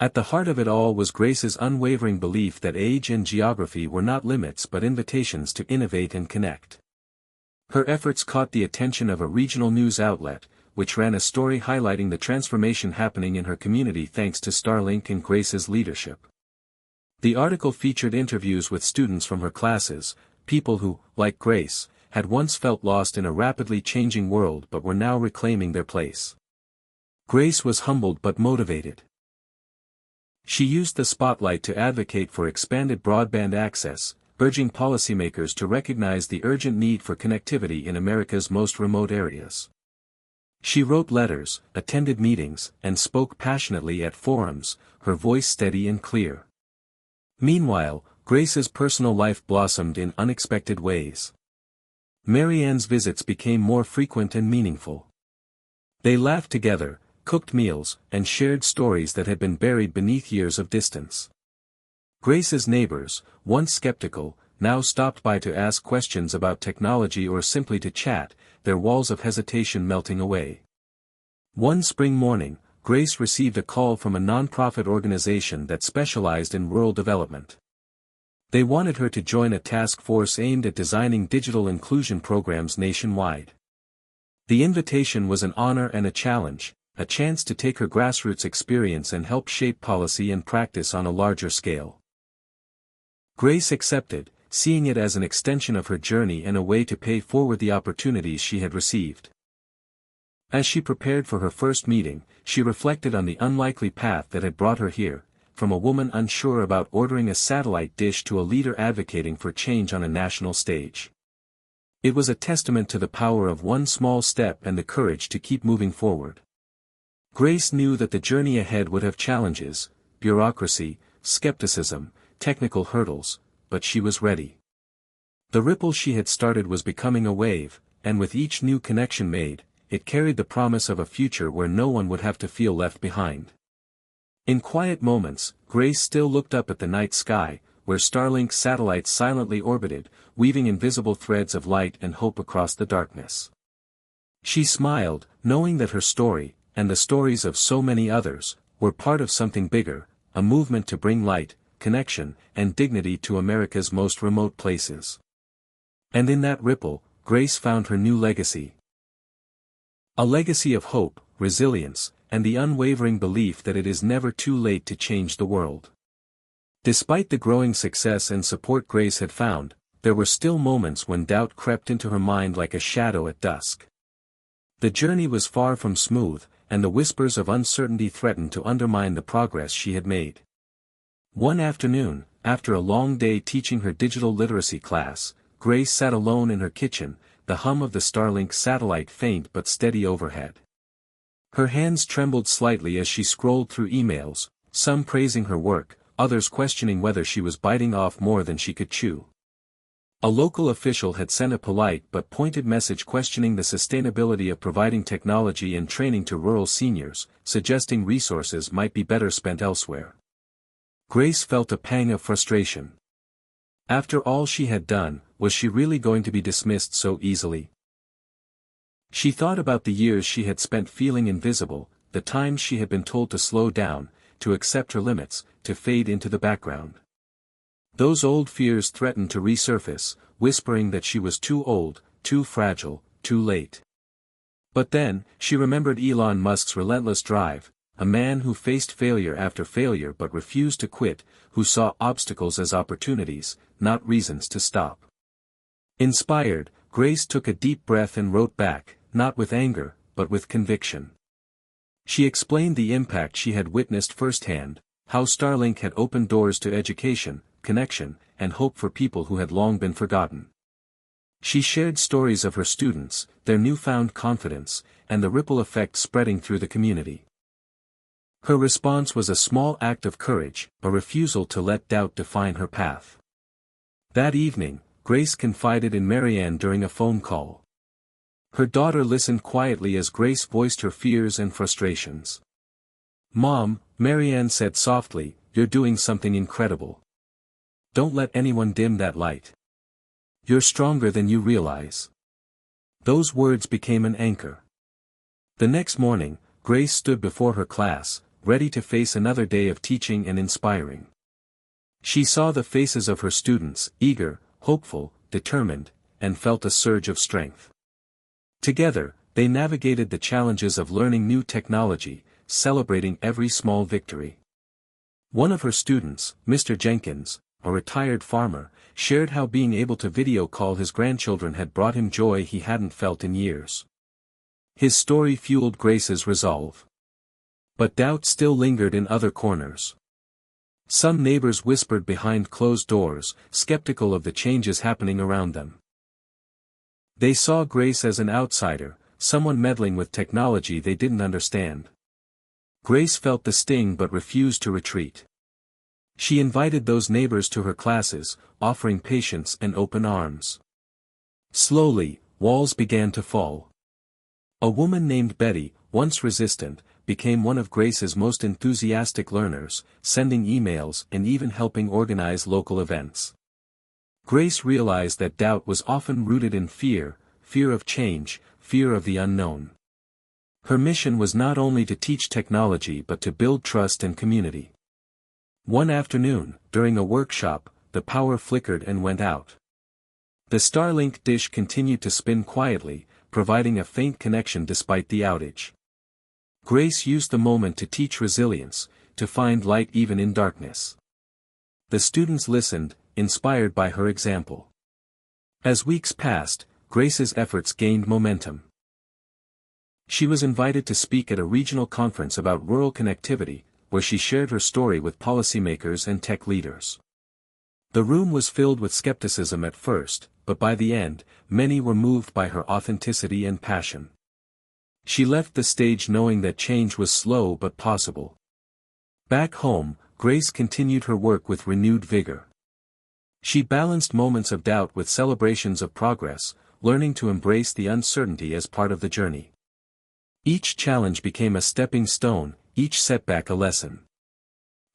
At the heart of it all was Grace's unwavering belief that age and geography were not limits but invitations to innovate and connect. Her efforts caught the attention of a regional news outlet, which ran a story highlighting the transformation happening in her community thanks to Starlink and Grace's leadership. The article featured interviews with students from her classes, people who, like Grace, had once felt lost in a rapidly changing world but were now reclaiming their place. Grace was humbled but motivated. She used the spotlight to advocate for expanded broadband access, urging policymakers to recognize the urgent need for connectivity in America's most remote areas. She wrote letters, attended meetings, and spoke passionately at forums, her voice steady and clear. Meanwhile, Grace's personal life blossomed in unexpected ways. Marianne's visits became more frequent and meaningful. They laughed together, cooked meals, and shared stories that had been buried beneath years of distance. Grace's neighbors, once skeptical, now stopped by to ask questions about technology or simply to chat, their walls of hesitation melting away. One spring morning, Grace received a call from a non-profit organization that specialized in rural development. They wanted her to join a task force aimed at designing digital inclusion programs nationwide. The invitation was an honor and a challenge, a chance to take her grassroots experience and help shape policy and practice on a larger scale. Grace accepted, seeing it as an extension of her journey and a way to pay forward the opportunities she had received. As she prepared for her first meeting, she reflected on the unlikely path that had brought her here, from a woman unsure about ordering a satellite dish to a leader advocating for change on a national stage. It was a testament to the power of one small step and the courage to keep moving forward. Grace knew that the journey ahead would have challenges, bureaucracy, skepticism, technical hurdles, but she was ready. The ripple she had started was becoming a wave, and with each new connection made, it carried the promise of a future where no one would have to feel left behind. In quiet moments, Grace still looked up at the night sky, where Starlink satellites silently orbited, weaving invisible threads of light and hope across the darkness. She smiled, knowing that her story, and the stories of so many others, were part of something bigger, a movement to bring light, connection, and dignity to America's most remote places. And in that ripple, Grace found her new legacy. A legacy of hope, resilience, and the unwavering belief that it is never too late to change the world. Despite the growing success and support Grace had found, there were still moments when doubt crept into her mind like a shadow at dusk. The journey was far from smooth, and the whispers of uncertainty threatened to undermine the progress she had made. One afternoon, after a long day teaching her digital literacy class, Grace sat alone in her kitchen, the hum of the Starlink satellite faint but steady overhead. Her hands trembled slightly as she scrolled through emails, some praising her work, others questioning whether she was biting off more than she could chew. A local official had sent a polite but pointed message questioning the sustainability of providing technology and training to rural seniors, suggesting resources might be better spent elsewhere. Grace felt a pang of frustration. After all she had done, was she really going to be dismissed so easily? She thought about the years she had spent feeling invisible, the times she had been told to slow down, to accept her limits, to fade into the background. Those old fears threatened to resurface, whispering that she was too old, too fragile, too late. But then, she remembered Elon Musk's relentless drive, a man who faced failure after failure but refused to quit, who saw obstacles as opportunities, not reasons to stop. Inspired, Grace took a deep breath and wrote back, not with anger, but with conviction. She explained the impact she had witnessed firsthand, how Starlink had opened doors to education, connection, and hope for people who had long been forgotten. She shared stories of her students, their newfound confidence, and the ripple effect spreading through the community. Her response was a small act of courage, a refusal to let doubt define her path. That evening, Grace confided in Marianne during a phone call. Her daughter listened quietly as Grace voiced her fears and frustrations. "Mom," Marianne said softly, "you're doing something incredible. Don't let anyone dim that light. You're stronger than you realize." Those words became an anchor. The next morning, Grace stood before her class, ready to face another day of teaching and inspiring. She saw the faces of her students, eager, hopeful, determined, and felt a surge of strength. Together, they navigated the challenges of learning new technology, celebrating every small victory. One of her students, Mr. Jenkins, a retired farmer, shared how being able to video call his grandchildren had brought him joy he hadn't felt in years. His story fueled Grace's resolve. But doubt still lingered in other corners. Some neighbors whispered behind closed doors, skeptical of the changes happening around them. They saw Grace as an outsider, someone meddling with technology they didn't understand. Grace felt the sting but refused to retreat. She invited those neighbors to her classes, offering patience and open arms. Slowly, walls began to fall. A woman named Betty, once resistant, became one of Grace's most enthusiastic learners, sending emails and even helping organize local events. Grace realized that doubt was often rooted in fear, fear of change, fear of the unknown. Her mission was not only to teach technology but to build trust and community. One afternoon, during a workshop, the power flickered and went out. The Starlink dish continued to spin quietly, providing a faint connection despite the outage. Grace used the moment to teach resilience, to find light even in darkness. The students listened, inspired by her example. As weeks passed, Grace's efforts gained momentum. She was invited to speak at a regional conference about rural connectivity, where she shared her story with policymakers and tech leaders. The room was filled with skepticism at first, but by the end, many were moved by her authenticity and passion. She left the stage knowing that change was slow but possible. Back home, Grace continued her work with renewed vigor. She balanced moments of doubt with celebrations of progress, learning to embrace the uncertainty as part of the journey. Each challenge became a stepping stone, each setback a lesson.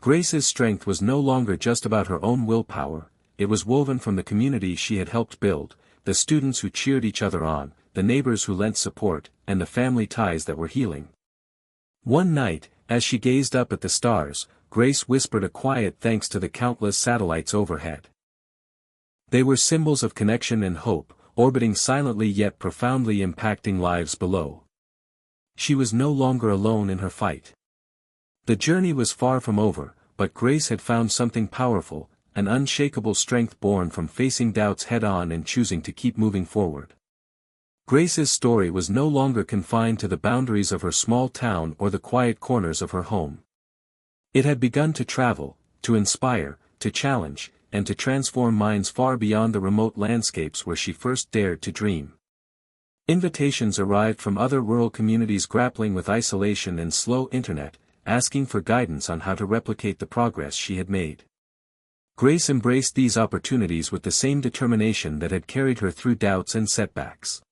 Grace's strength was no longer just about her own willpower, it was woven from the community she had helped build, the students who cheered each other on, the neighbors who lent support, and the family ties that were healing. One night, as she gazed up at the stars, Grace whispered a quiet thanks to the countless satellites overhead. They were symbols of connection and hope, orbiting silently yet profoundly impacting lives below. She was no longer alone in her fight. The journey was far from over, but Grace had found something powerful, an unshakable strength born from facing doubts head-on and choosing to keep moving forward. Grace's story was no longer confined to the boundaries of her small town or the quiet corners of her home. It had begun to travel, to inspire, to challenge, and to transform minds far beyond the remote landscapes where she first dared to dream. Invitations arrived from other rural communities grappling with isolation and slow internet, asking for guidance on how to replicate the progress she had made. Grace embraced these opportunities with the same determination that had carried her through doubts and setbacks.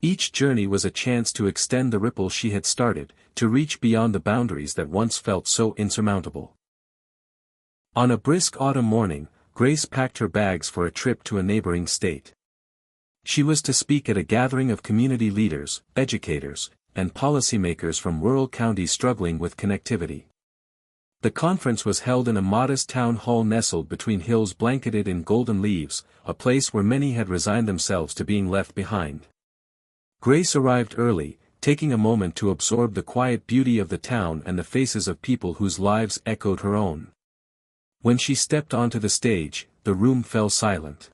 Each journey was a chance to extend the ripple she had started, to reach beyond the boundaries that once felt so insurmountable. On a brisk autumn morning, Grace packed her bags for a trip to a neighboring state. She was to speak at a gathering of community leaders, educators, and policymakers from rural counties struggling with connectivity. The conference was held in a modest town hall nestled between hills blanketed in golden leaves, a place where many had resigned themselves to being left behind. Grace arrived early, taking a moment to absorb the quiet beauty of the town and the faces of people whose lives echoed her own. When she stepped onto the stage, the room fell silent.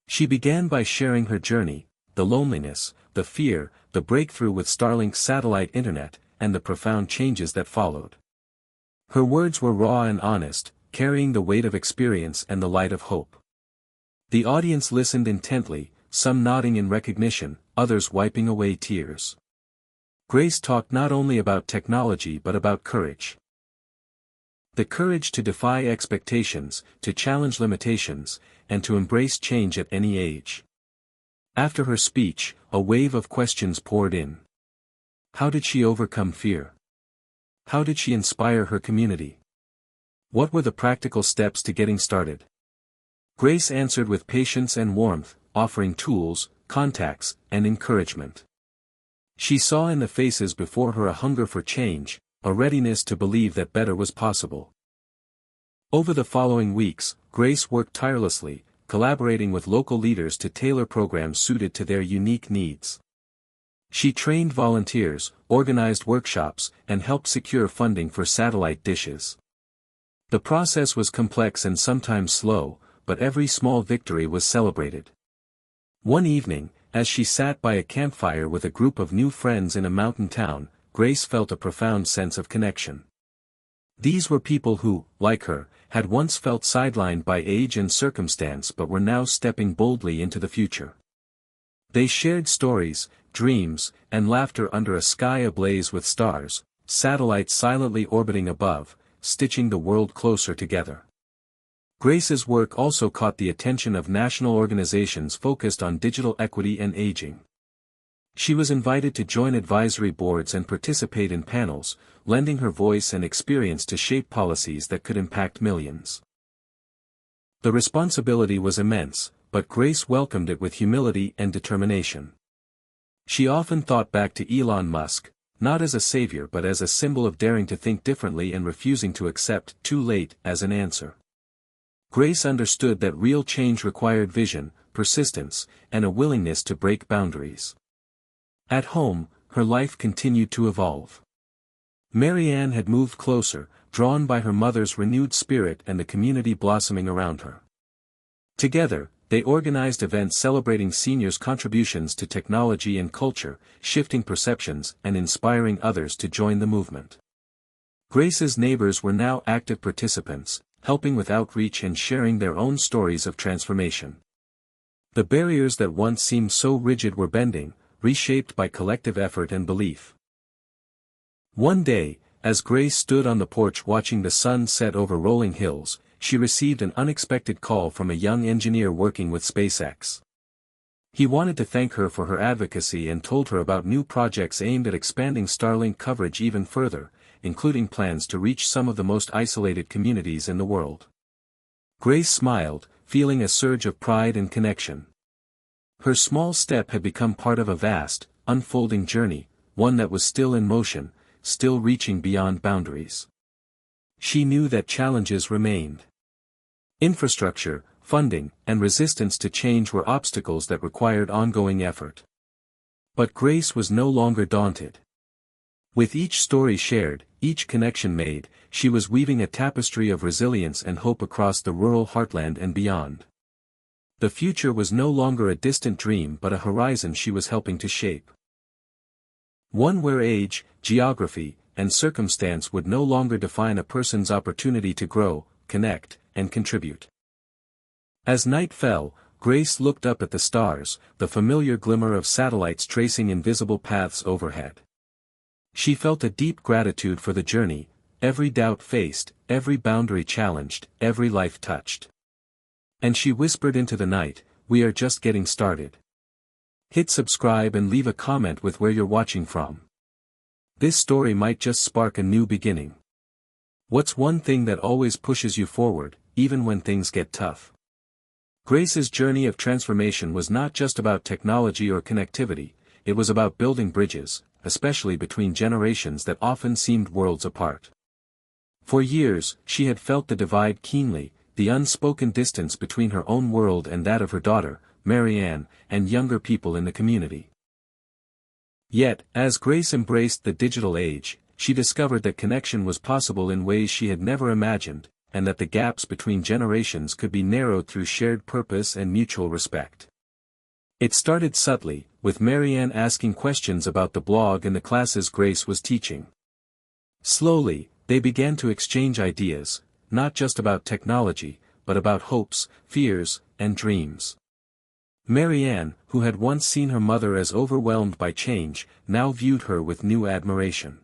She began by sharing her journey, the loneliness, the fear, the breakthrough with Starlink's satellite internet, and the profound changes that followed. Her words were raw and honest, carrying the weight of experience and the light of hope. The audience listened intently, some nodding in recognition, others wiping away tears. Grace talked not only about technology but about courage. The courage to defy expectations, to challenge limitations, and to embrace change at any age. After her speech, a wave of questions poured in. How did she overcome fear? How did she inspire her community? What were the practical steps to getting started? Grace answered with patience and warmth, offering tools, contacts, and encouragement. She saw in the faces before her a hunger for change, a readiness to believe that better was possible. Over the following weeks, Grace worked tirelessly, collaborating with local leaders to tailor programs suited to their unique needs. She trained volunteers, organized workshops, and helped secure funding for satellite dishes. The process was complex and sometimes slow, but every small victory was celebrated. One evening, as she sat by a campfire with a group of new friends in a mountain town, Grace felt a profound sense of connection. These were people who, like her, had once felt sidelined by age and circumstance but were now stepping boldly into the future. They shared stories, dreams, and laughter under a sky ablaze with stars, satellites silently orbiting above, stitching the world closer together. Grace's work also caught the attention of national organizations focused on digital equity and aging. She was invited to join advisory boards and participate in panels, lending her voice and experience to shape policies that could impact millions. The responsibility was immense, but Grace welcomed it with humility and determination. She often thought back to Elon Musk, not as a savior but as a symbol of daring to think differently and refusing to accept "too late" as an answer. Grace understood that real change required vision, persistence, and a willingness to break boundaries. At home, her life continued to evolve. Mary Ann had moved closer, drawn by her mother's renewed spirit and the community blossoming around her. Together, they organized events celebrating seniors' contributions to technology and culture, shifting perceptions and inspiring others to join the movement. Grace's neighbors were now active participants, helping with outreach and sharing their own stories of transformation. The barriers that once seemed so rigid were bending, reshaped by collective effort and belief. One day, as Grace stood on the porch watching the sun set over rolling hills, she received an unexpected call from a young engineer working with SpaceX. He wanted to thank her for her advocacy and told her about new projects aimed at expanding Starlink coverage even further, including plans to reach some of the most isolated communities in the world. Grace smiled, feeling a surge of pride and connection. Her small step had become part of a vast, unfolding journey, one that was still in motion, still reaching beyond boundaries. She knew that challenges remained. Infrastructure, funding, and resistance to change were obstacles that required ongoing effort. But Grace was no longer daunted. With each story shared, each connection made, she was weaving a tapestry of resilience and hope across the rural heartland and beyond. The future was no longer a distant dream but a horizon she was helping to shape. One where age, geography, and circumstance would no longer define a person's opportunity to grow, connect, and contribute. As night fell, Grace looked up at the stars, the familiar glimmer of satellites tracing invisible paths overhead. She felt a deep gratitude for the journey, every doubt faced, every boundary challenged, every life touched. And she whispered into the night, "We are just getting started." Hit subscribe and leave a comment with where you're watching from. This story might just spark a new beginning. What's one thing that always pushes you forward, even when things get tough? Grace's journey of transformation was not just about technology or connectivity, it was about building bridges, especially between generations that often seemed worlds apart. For years, she had felt the divide keenly, the unspoken distance between her own world and that of her daughter, Mary Ann, and younger people in the community. Yet, as Grace embraced the digital age, she discovered that connection was possible in ways she had never imagined, and that the gaps between generations could be narrowed through shared purpose and mutual respect. It started subtly, with Mary Ann asking questions about the blog and the classes Grace was teaching. Slowly, they began to exchange ideas, not just about technology, but about hopes, fears, and dreams. Mary Ann, who had once seen her mother as overwhelmed by change, now viewed her with new admiration.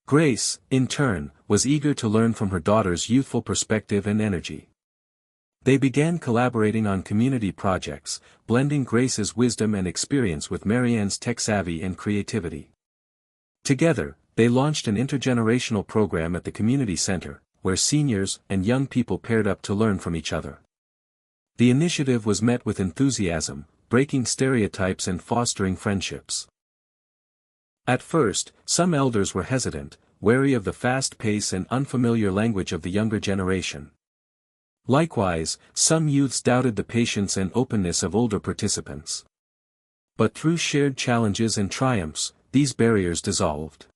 Grace, in turn, was eager to learn from her daughter's youthful perspective and energy. They began collaborating on community projects, blending Grace's wisdom and experience with Mary Ann's tech savvy and creativity. Together, they launched an intergenerational program at the community center, where seniors and young people paired up to learn from each other. The initiative was met with enthusiasm, breaking stereotypes and fostering friendships. At first, some elders were hesitant, wary of the fast pace and unfamiliar language of the younger generation. Likewise, some youths doubted the patience and openness of older participants. But through shared challenges and triumphs, these barriers dissolved.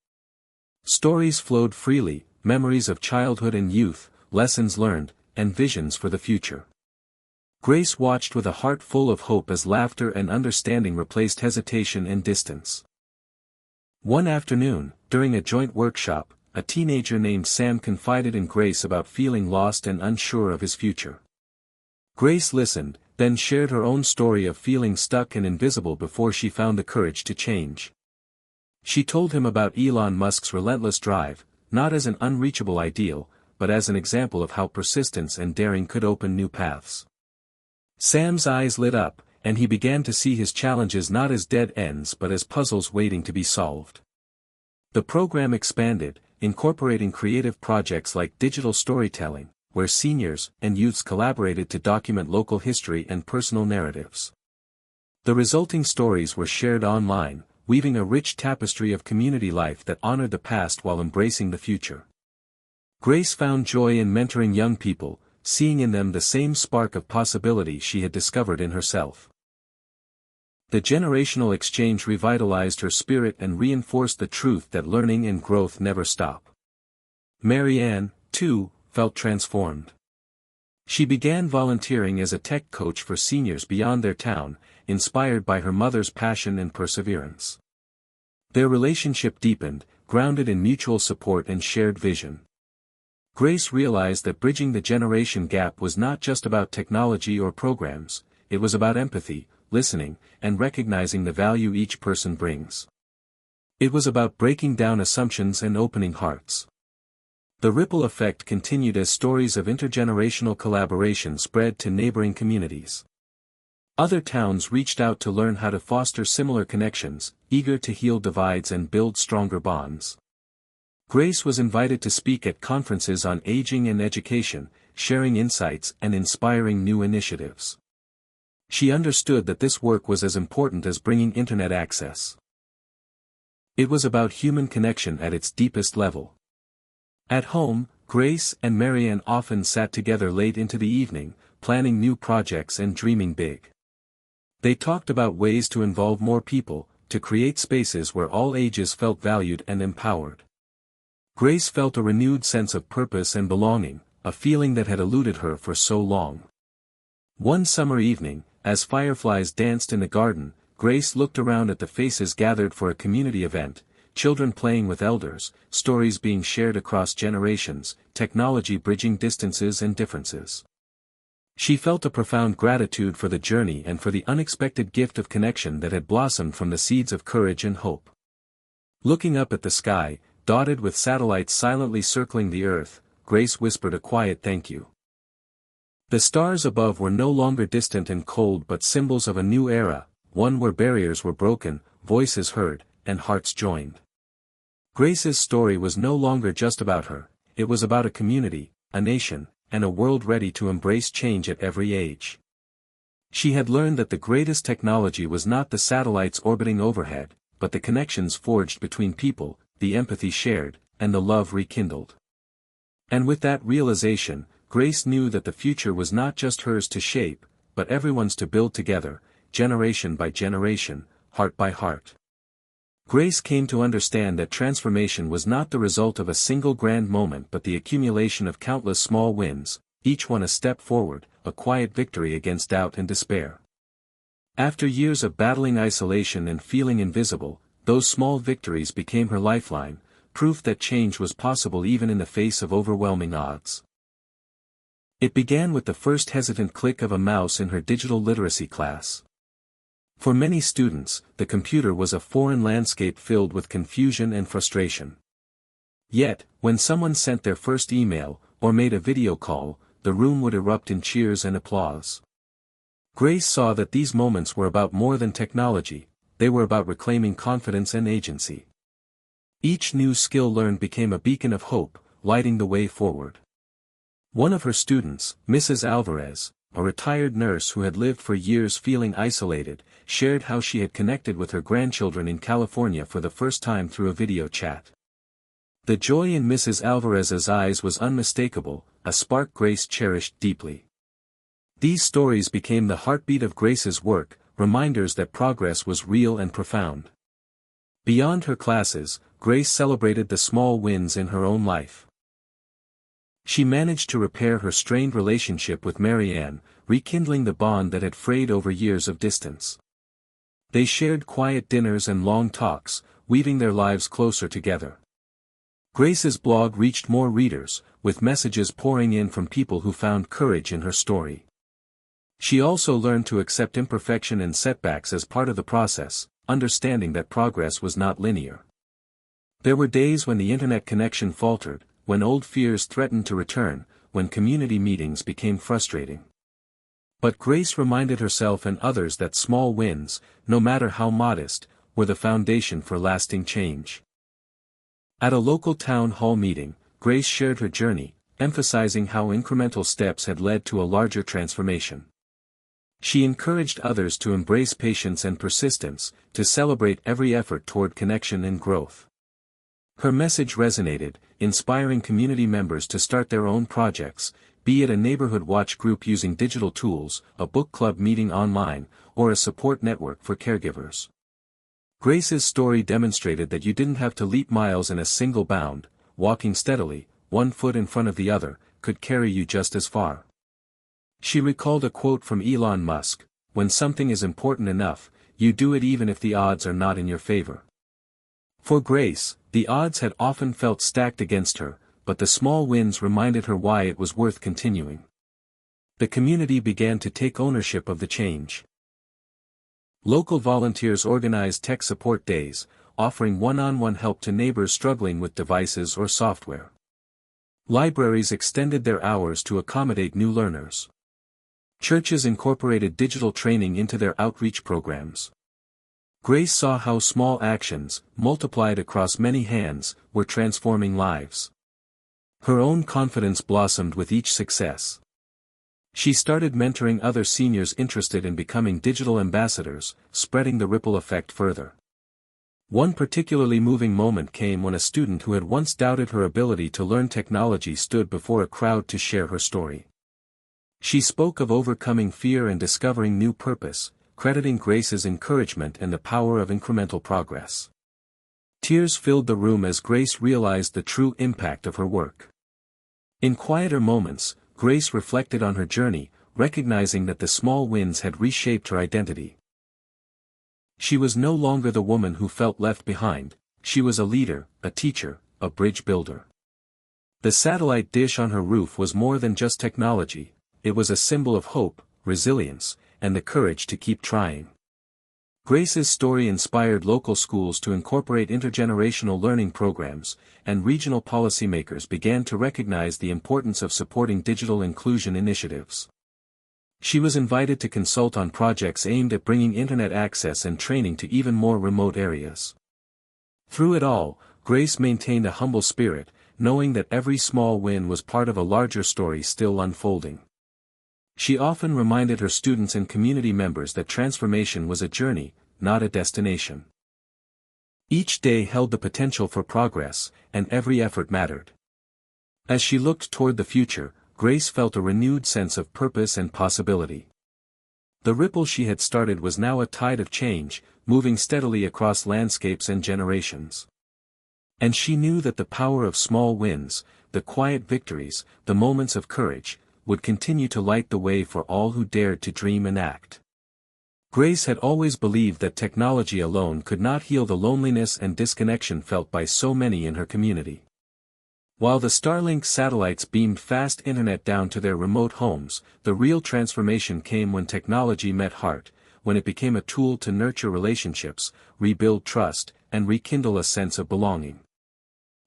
Stories flowed freely, memories of childhood and youth, lessons learned, and visions for the future. Grace watched with a heart full of hope as laughter and understanding replaced hesitation and distance. One afternoon, during a joint workshop, a teenager named Sam confided in Grace about feeling lost and unsure of his future. Grace listened, then shared her own story of feeling stuck and invisible before she found the courage to change. She told him about Elon Musk's relentless drive, not as an unreachable ideal, but as an example of how persistence and daring could open new paths. Sam's eyes lit up, and he began to see his challenges not as dead ends but as puzzles waiting to be solved. The program expanded, incorporating creative projects like digital storytelling, where seniors and youths collaborated to document local history and personal narratives. The resulting stories were shared online, weaving a rich tapestry of community life that honored the past while embracing the future. Grace found joy in mentoring young people, seeing in them the same spark of possibility she had discovered in herself. The generational exchange revitalized her spirit and reinforced the truth that learning and growth never stop. Mary Ann, too, felt transformed. She began volunteering as a tech coach for seniors beyond their town, inspired by her mother's passion and perseverance. Their relationship deepened, grounded in mutual support and shared vision. Grace realized that bridging the generation gap was not just about technology or programs, it was about empathy, listening, and recognizing the value each person brings. It was about breaking down assumptions and opening hearts. The ripple effect continued as stories of intergenerational collaboration spread to neighboring communities. Other towns reached out to learn how to foster similar connections, eager to heal divides and build stronger bonds. Grace was invited to speak at conferences on aging and education, sharing insights and inspiring new initiatives. She understood that this work was as important as bringing internet access. It was about human connection at its deepest level. At home, Grace and Mary Ann often sat together late into the evening, planning new projects and dreaming big. They talked about ways to involve more people, to create spaces where all ages felt valued and empowered. Grace felt a renewed sense of purpose and belonging, a feeling that had eluded her for so long. One summer evening, as fireflies danced in the garden, Grace looked around at the faces gathered for a community event, children playing with elders, stories being shared across generations, technology bridging distances and differences. She felt a profound gratitude for the journey and for the unexpected gift of connection that had blossomed from the seeds of courage and hope. Looking up at the sky, dotted with satellites silently circling the earth, Grace whispered a quiet thank you. The stars above were no longer distant and cold but symbols of a new era, one where barriers were broken, voices heard, and hearts joined. Grace's story was no longer just about her, it was about a community, a nation, and a world ready to embrace change at every age. She had learned that the greatest technology was not the satellites orbiting overhead, but the connections forged between people, the empathy shared, and the love rekindled. And with that realization, Grace knew that the future was not just hers to shape, but everyone's to build together, generation by generation, heart by heart. Grace came to understand that transformation was not the result of a single grand moment but the accumulation of countless small wins, each one a step forward, a quiet victory against doubt and despair. After years of battling isolation and feeling invisible, those small victories became her lifeline, proof that change was possible even in the face of overwhelming odds. It began with the first hesitant click of a mouse in her digital literacy class. For many students, the computer was a foreign landscape filled with confusion and frustration. Yet, when someone sent their first email, or made a video call, the room would erupt in cheers and applause. Grace saw that these moments were about more than technology, they were about reclaiming confidence and agency. Each new skill learned became a beacon of hope, lighting the way forward. One of her students, Mrs. Alvarez, a retired nurse who had lived for years feeling isolated, shared how she had connected with her grandchildren in California for the first time through a video chat. The joy in Mrs. Alvarez's eyes was unmistakable, a spark Grace cherished deeply. These stories became the heartbeat of Grace's work, reminders that progress was real and profound. Beyond her classes, Grace celebrated the small wins in her own life. She managed to repair her strained relationship with Mary Ann, rekindling the bond that had frayed over years of distance. They shared quiet dinners and long talks, weaving their lives closer together. Grace's blog reached more readers, with messages pouring in from people who found courage in her story. She also learned to accept imperfection and setbacks as part of the process, understanding that progress was not linear. There were days when the internet connection faltered, when old fears threatened to return, when community meetings became frustrating. But Grace reminded herself and others that small wins, no matter how modest, were the foundation for lasting change. At a local town hall meeting, Grace shared her journey, emphasizing how incremental steps had led to a larger transformation. She encouraged others to embrace patience and persistence, to celebrate every effort toward connection and growth. Her message resonated, inspiring community members to start their own projects, be it a neighborhood watch group using digital tools, a book club meeting online, or a support network for caregivers. Grace's story demonstrated that you didn't have to leap miles in a single bound. Walking steadily, one foot in front of the other, could carry you just as far. She recalled a quote from Elon Musk: "When something is important enough, you do it even if the odds are not in your favor." For Grace, the odds had often felt stacked against her, but the small wins reminded her why it was worth continuing. The community began to take ownership of the change. Local volunteers organized tech support days, offering one-on-one help to neighbors struggling with devices or software. Libraries extended their hours to accommodate new learners. Churches incorporated digital training into their outreach programs. Grace saw how small actions, multiplied across many hands, were transforming lives. Her own confidence blossomed with each success. She started mentoring other seniors interested in becoming digital ambassadors, spreading the ripple effect further. One particularly moving moment came when a student who had once doubted her ability to learn technology stood before a crowd to share her story. She spoke of overcoming fear and discovering new purpose, crediting Grace's encouragement and the power of incremental progress. Tears filled the room as Grace realized the true impact of her work. In quieter moments, Grace reflected on her journey, recognizing that the small wins had reshaped her identity. She was no longer the woman who felt left behind. She was a leader, a teacher, a bridge builder. The satellite dish on her roof was more than just technology. It was a symbol of hope, resilience, and the courage to keep trying. Grace's story inspired local schools to incorporate intergenerational learning programs, and regional policymakers began to recognize the importance of supporting digital inclusion initiatives. She was invited to consult on projects aimed at bringing internet access and training to even more remote areas. Through it all, Grace maintained a humble spirit, knowing that every small win was part of a larger story still unfolding. She often reminded her students and community members that transformation was a journey, not a destination. Each day held the potential for progress, and every effort mattered. As she looked toward the future, Grace felt a renewed sense of purpose and possibility. The ripple she had started was now a tide of change, moving steadily across landscapes and generations. And she knew that the power of small wins, the quiet victories, the moments of courage, would continue to light the way for all who dared to dream and act. Grace had always believed that technology alone could not heal the loneliness and disconnection felt by so many in her community. While the Starlink satellites beamed fast internet down to their remote homes, the real transformation came when technology met heart, when it became a tool to nurture relationships, rebuild trust, and rekindle a sense of belonging.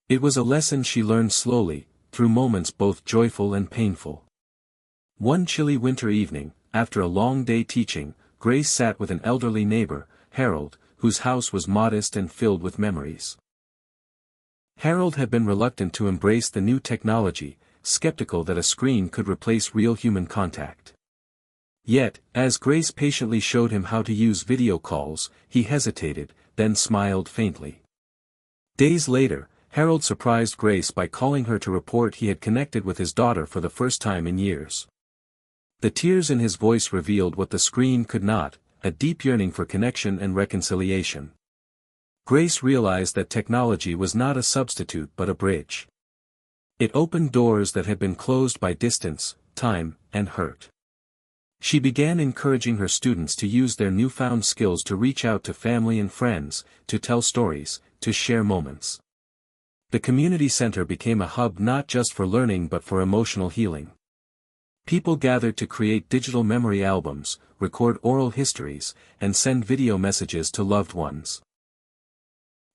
It was a lesson she learned slowly, through moments both joyful and painful. One chilly winter evening, after a long day teaching, Grace sat with an elderly neighbor, Harold, whose house was modest and filled with memories. Harold had been reluctant to embrace the new technology, skeptical that a screen could replace real human contact. Yet, as Grace patiently showed him how to use video calls, he hesitated, then smiled faintly. Days later, Harold surprised Grace by calling her to report he had connected with his daughter for the first time in years. The tears in his voice revealed what the screen could not, a deep yearning for connection and reconciliation. Grace realized that technology was not a substitute but a bridge. It opened doors that had been closed by distance, time, and hurt. She began encouraging her students to use their newfound skills to reach out to family and friends, to tell stories, to share moments. The community center became a hub not just for learning but for emotional healing. People gathered to create digital memory albums, record oral histories, and send video messages to loved ones.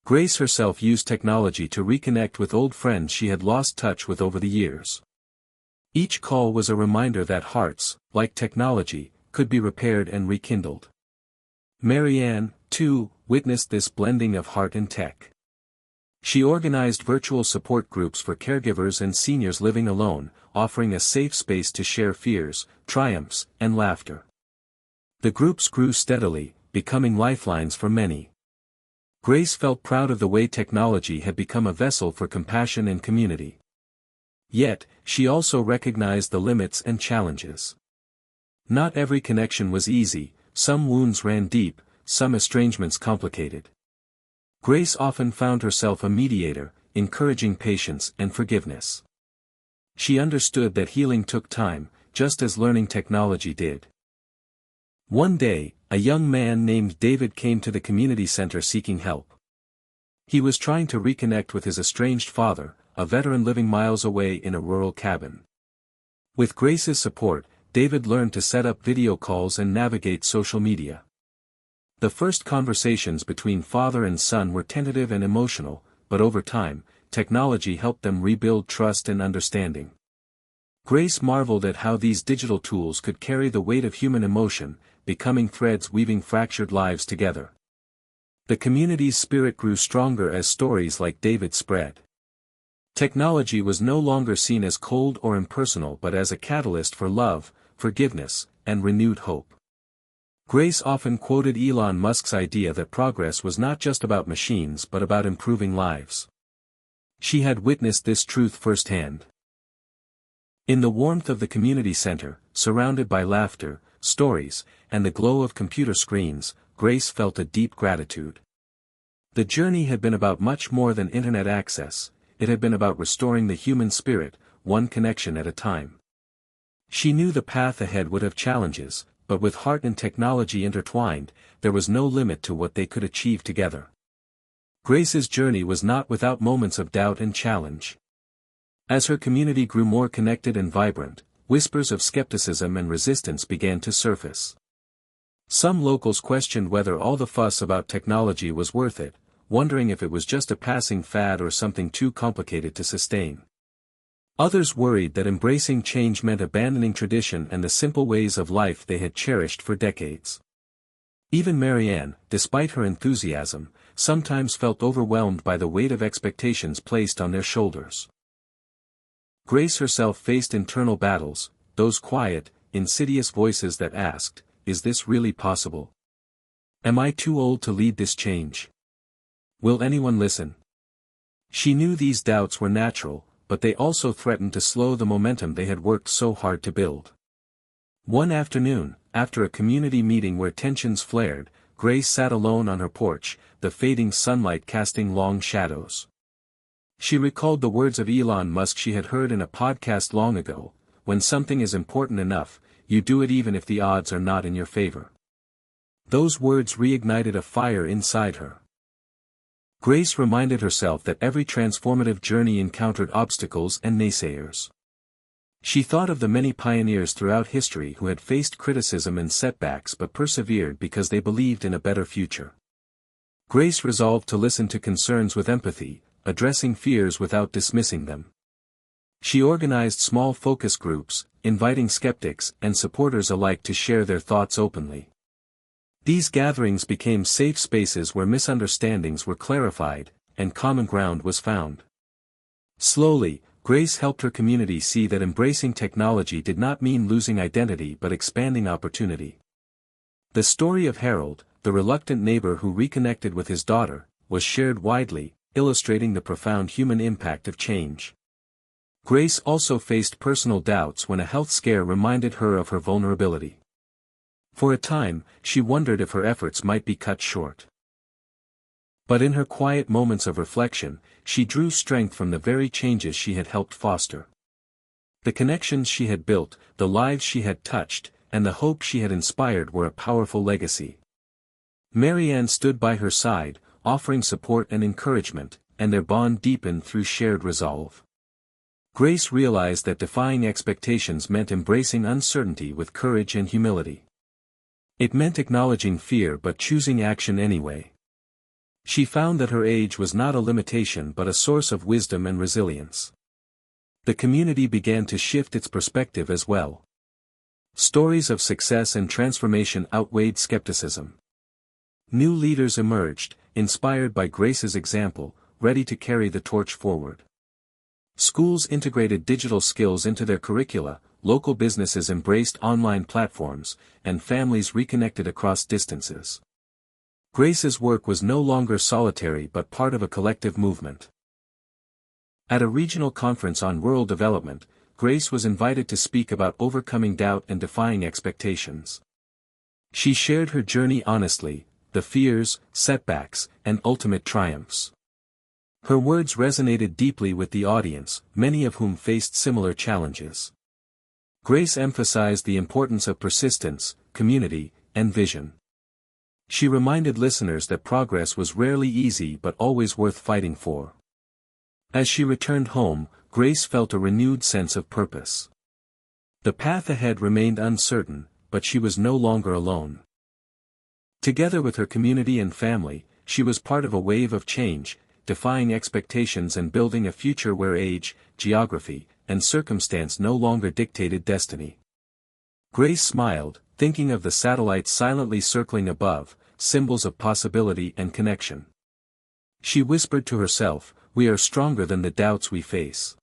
Grace herself used technology to reconnect with old friends she had lost touch with over the years. Each call was a reminder that hearts, like technology, could be repaired and rekindled. Marianne, too, witnessed this blending of heart and tech. She organized virtual support groups for caregivers and seniors living alone, offering a safe space to share fears, triumphs, and laughter. The groups grew steadily, becoming lifelines for many. Grace felt proud of the way technology had become a vessel for compassion and community. Yet, she also recognized the limits and challenges. Not every connection was easy, some wounds ran deep, some estrangements complicated. Grace often found herself a mediator, encouraging patience and forgiveness. She understood that healing took time, just as learning technology did. One day, a young man named David came to the community center seeking help. He was trying to reconnect with his estranged father, a veteran living miles away in a rural cabin. With Grace's support, David learned to set up video calls and navigate social media. The first conversations between father and son were tentative and emotional, but over time, technology helped them rebuild trust and understanding. Grace marveled at how these digital tools could carry the weight of human emotion, becoming threads weaving fractured lives together. The community's spirit grew stronger as stories like David spread. Technology was no longer seen as cold or impersonal but as a catalyst for love, forgiveness, and renewed hope. Grace often quoted Elon Musk's idea that progress was not just about machines but about improving lives. She had witnessed this truth firsthand. In the warmth of the community center, surrounded by laughter, stories, and the glow of computer screens, Grace felt a deep gratitude. The journey had been about much more than internet access, it had been about restoring the human spirit, one connection at a time. She knew the path ahead would have challenges, but with heart and technology intertwined, there was no limit to what they could achieve together. Grace's journey was not without moments of doubt and challenge. As her community grew more connected and vibrant, whispers of skepticism and resistance began to surface. Some locals questioned whether all the fuss about technology was worth it, wondering if it was just a passing fad or something too complicated to sustain. Others worried that embracing change meant abandoning tradition and the simple ways of life they had cherished for decades. Even Marianne, despite her enthusiasm, sometimes felt overwhelmed by the weight of expectations placed on their shoulders. Grace herself faced internal battles, those quiet, insidious voices that asked, "Is this really possible? Am I too old to lead this change? Will anyone listen?" She knew these doubts were natural, but they also threatened to slow the momentum they had worked so hard to build. One afternoon, after a community meeting where tensions flared, Grace sat alone on her porch, the fading sunlight casting long shadows. She recalled the words of Elon Musk she had heard in a podcast long ago, "When something is important enough, you do it even if the odds are not in your favor." Those words reignited a fire inside her. Grace reminded herself that every transformative journey encountered obstacles and naysayers. She thought of the many pioneers throughout history who had faced criticism and setbacks but persevered because they believed in a better future. Grace resolved to listen to concerns with empathy, addressing fears without dismissing them. She organized small focus groups, inviting skeptics and supporters alike to share their thoughts openly. These gatherings became safe spaces where misunderstandings were clarified, and common ground was found. Slowly, Grace helped her community see that embracing technology did not mean losing identity but expanding opportunity. The story of Harold, the reluctant neighbor who reconnected with his daughter, was shared widely, illustrating the profound human impact of change. Grace also faced personal doubts when a health scare reminded her of her vulnerability. For a time, she wondered if her efforts might be cut short. But in her quiet moments of reflection, she drew strength from the very changes she had helped foster. The connections she had built, the lives she had touched, and the hope she had inspired were a powerful legacy. Marianne stood by her side, offering support and encouragement, and their bond deepened through shared resolve. Grace realized that defying expectations meant embracing uncertainty with courage and humility. It meant acknowledging fear but choosing action anyway. She found that her age was not a limitation but a source of wisdom and resilience. The community began to shift its perspective as well. Stories of success and transformation outweighed skepticism. New leaders emerged, inspired by Grace's example, ready to carry the torch forward. Schools integrated digital skills into their curricula, local businesses embraced online platforms, and families reconnected across distances. Grace's work was no longer solitary but part of a collective movement. At a regional conference on rural development, Grace was invited to speak about overcoming doubt and defying expectations. She shared her journey honestly, the fears, setbacks, and ultimate triumphs. Her words resonated deeply with the audience, many of whom faced similar challenges. Grace emphasized the importance of persistence, community, and vision. She reminded listeners that progress was rarely easy but always worth fighting for. As she returned home, Grace felt a renewed sense of purpose. The path ahead remained uncertain, but she was no longer alone. Together with her community and family, she was part of a wave of change, defying expectations and building a future where age, geography, and circumstance no longer dictated destiny. Grace smiled, thinking of the satellites silently circling above, symbols of possibility and connection. She whispered to herself, "We are stronger than the doubts we face."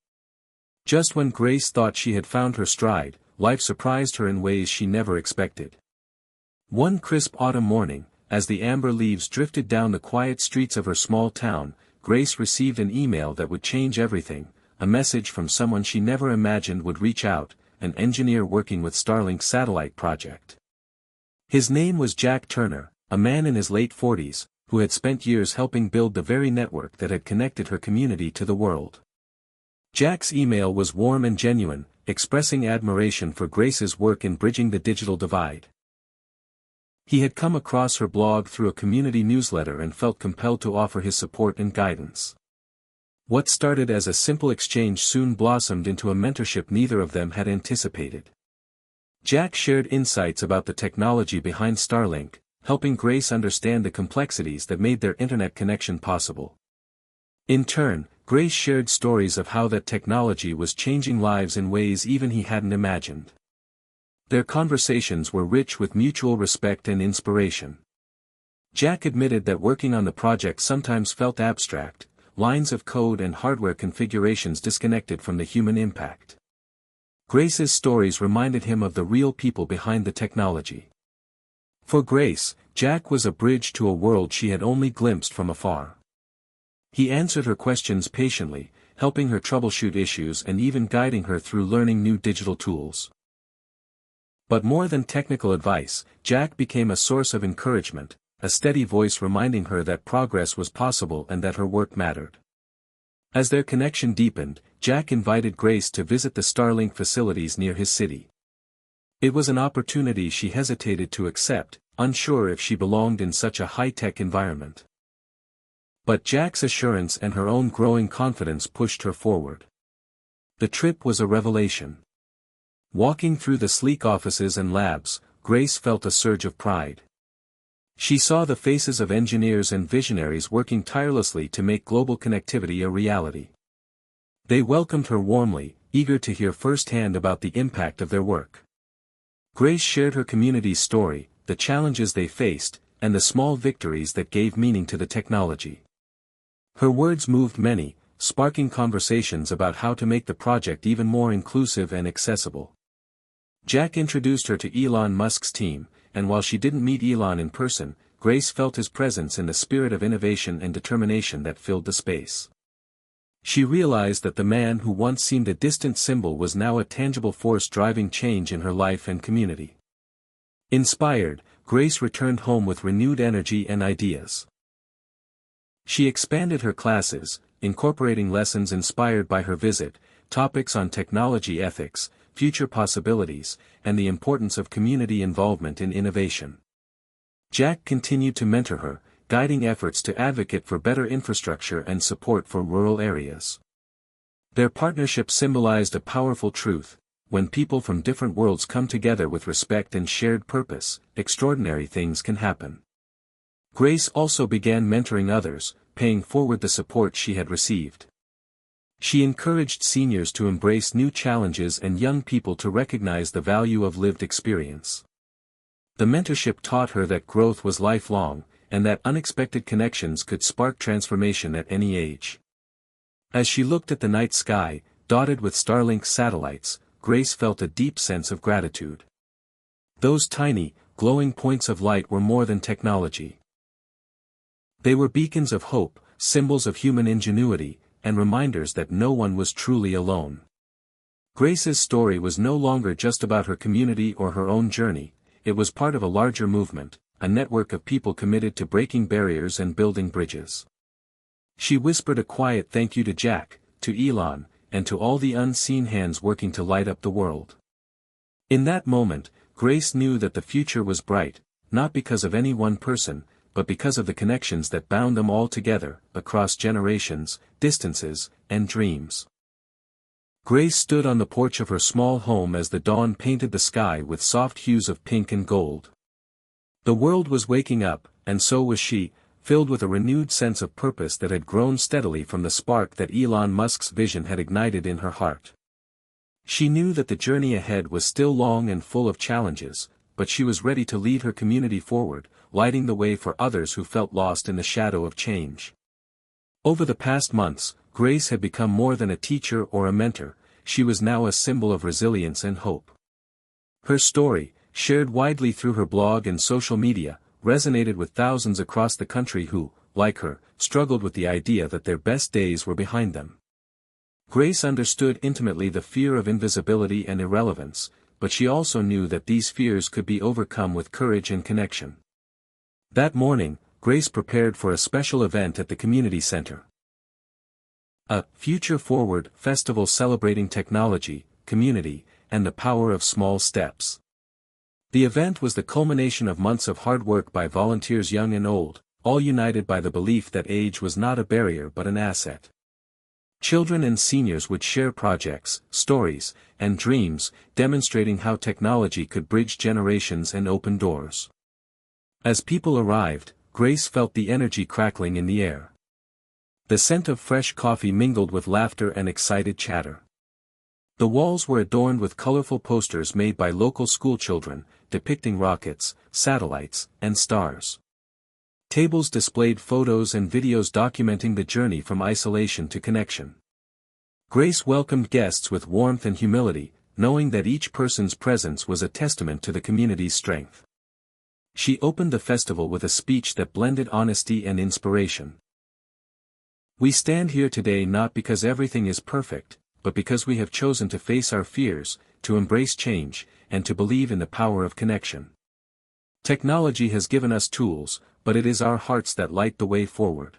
Just when Grace thought she had found her stride, life surprised her in ways she never expected. One crisp autumn morning, as the amber leaves drifted down the quiet streets of her small town, Grace received an email that would change everything, a message from someone she never imagined would reach out, an engineer working with Starlink satellite project. His name was Jack Turner, a man in his late 40s, who had spent years helping build the very network that had connected her community to the world. Jack's email was warm and genuine, expressing admiration for Grace's work in bridging the digital divide. He had come across her blog through a community newsletter and felt compelled to offer his support and guidance. What started as a simple exchange soon blossomed into a mentorship neither of them had anticipated. Jack shared insights about the technology behind Starlink, helping Grace understand the complexities that made their internet connection possible. In turn, Grace shared stories of how that technology was changing lives in ways even he hadn't imagined. Their conversations were rich with mutual respect and inspiration. Jack admitted that working on the project sometimes felt abstract, lines of code and hardware configurations disconnected from the human impact. Grace's stories reminded him of the real people behind the technology. For Grace, Jack was a bridge to a world she had only glimpsed from afar. He answered her questions patiently, helping her troubleshoot issues and even guiding her through learning new digital tools. But more than technical advice, Jack became a source of encouragement, a steady voice reminding her that progress was possible and that her work mattered. As their connection deepened, Jack invited Grace to visit the Starlink facilities near his city. It was an opportunity she hesitated to accept, unsure if she belonged in such a high-tech environment. But Jack's assurance and her own growing confidence pushed her forward. The trip was a revelation. Walking through the sleek offices and labs, Grace felt a surge of pride. She saw the faces of engineers and visionaries working tirelessly to make global connectivity a reality. They welcomed her warmly, eager to hear firsthand about the impact of their work. Grace shared her community's story, the challenges they faced, and the small victories that gave meaning to the technology. Her words moved many, sparking conversations about how to make the project even more inclusive and accessible. Jack introduced her to Elon Musk's team, and while she didn't meet Elon in person, Grace felt his presence in the spirit of innovation and determination that filled the space. She realized that the man who once seemed a distant symbol was now a tangible force driving change in her life and community. Inspired, Grace returned home with renewed energy and ideas. She expanded her classes, incorporating lessons inspired by her visit, topics on technology ethics, future possibilities, and the importance of community involvement in innovation. Jack continued to mentor her, guiding efforts to advocate for better infrastructure and support for rural areas. Their partnership symbolized a powerful truth: when people from different worlds come together with respect and shared purpose, extraordinary things can happen. Grace also began mentoring others, paying forward the support she had received. She encouraged seniors to embrace new challenges and young people to recognize the value of lived experience. The mentorship taught her that growth was lifelong, and that unexpected connections could spark transformation at any age. As she looked at the night sky, dotted with Starlink satellites, Grace felt a deep sense of gratitude. Those tiny, glowing points of light were more than technology. They were beacons of hope, symbols of human ingenuity, and reminders that no one was truly alone. Grace's story was no longer just about her community or her own journey, it was part of a larger movement, a network of people committed to breaking barriers and building bridges. She whispered a quiet thank you to Jack, to Elon, and to all the unseen hands working to light up the world. In that moment, Grace knew that the future was bright, not because of any one person, but because of the connections that bound them all together, across generations, distances, and dreams. Grace stood on the porch of her small home as the dawn painted the sky with soft hues of pink and gold. The world was waking up, and so was she, filled with a renewed sense of purpose that had grown steadily from the spark that Elon Musk's vision had ignited in her heart. She knew that the journey ahead was still long and full of challenges, but she was ready to lead her community forward, lighting the way for others who felt lost in the shadow of change. Over the past months, Grace had become more than a teacher or a mentor, she was now a symbol of resilience and hope. Her story, shared widely through her blog and social media, resonated with thousands across the country who, like her, struggled with the idea that their best days were behind them. Grace understood intimately the fear of invisibility and irrelevance, but she also knew that these fears could be overcome with courage and connection. That morning, Grace prepared for a special event at the community center. A Future Forward festival celebrating technology, community, and the power of small steps. The event was the culmination of months of hard work by volunteers young and old, all united by the belief that age was not a barrier but an asset. Children and seniors would share projects, stories, and dreams, demonstrating how technology could bridge generations and open doors. As people arrived, Grace felt the energy crackling in the air. The scent of fresh coffee mingled with laughter and excited chatter. The walls were adorned with colorful posters made by local schoolchildren, depicting rockets, satellites, and stars. Tables displayed photos and videos documenting the journey from isolation to connection. Grace welcomed guests with warmth and humility, knowing that each person's presence was a testament to the community's strength. She opened the festival with a speech that blended honesty and inspiration. We stand here today not because everything is perfect, but because we have chosen to face our fears, to embrace change, and to believe in the power of connection. Technology has given us tools, but it is our hearts that light the way forward.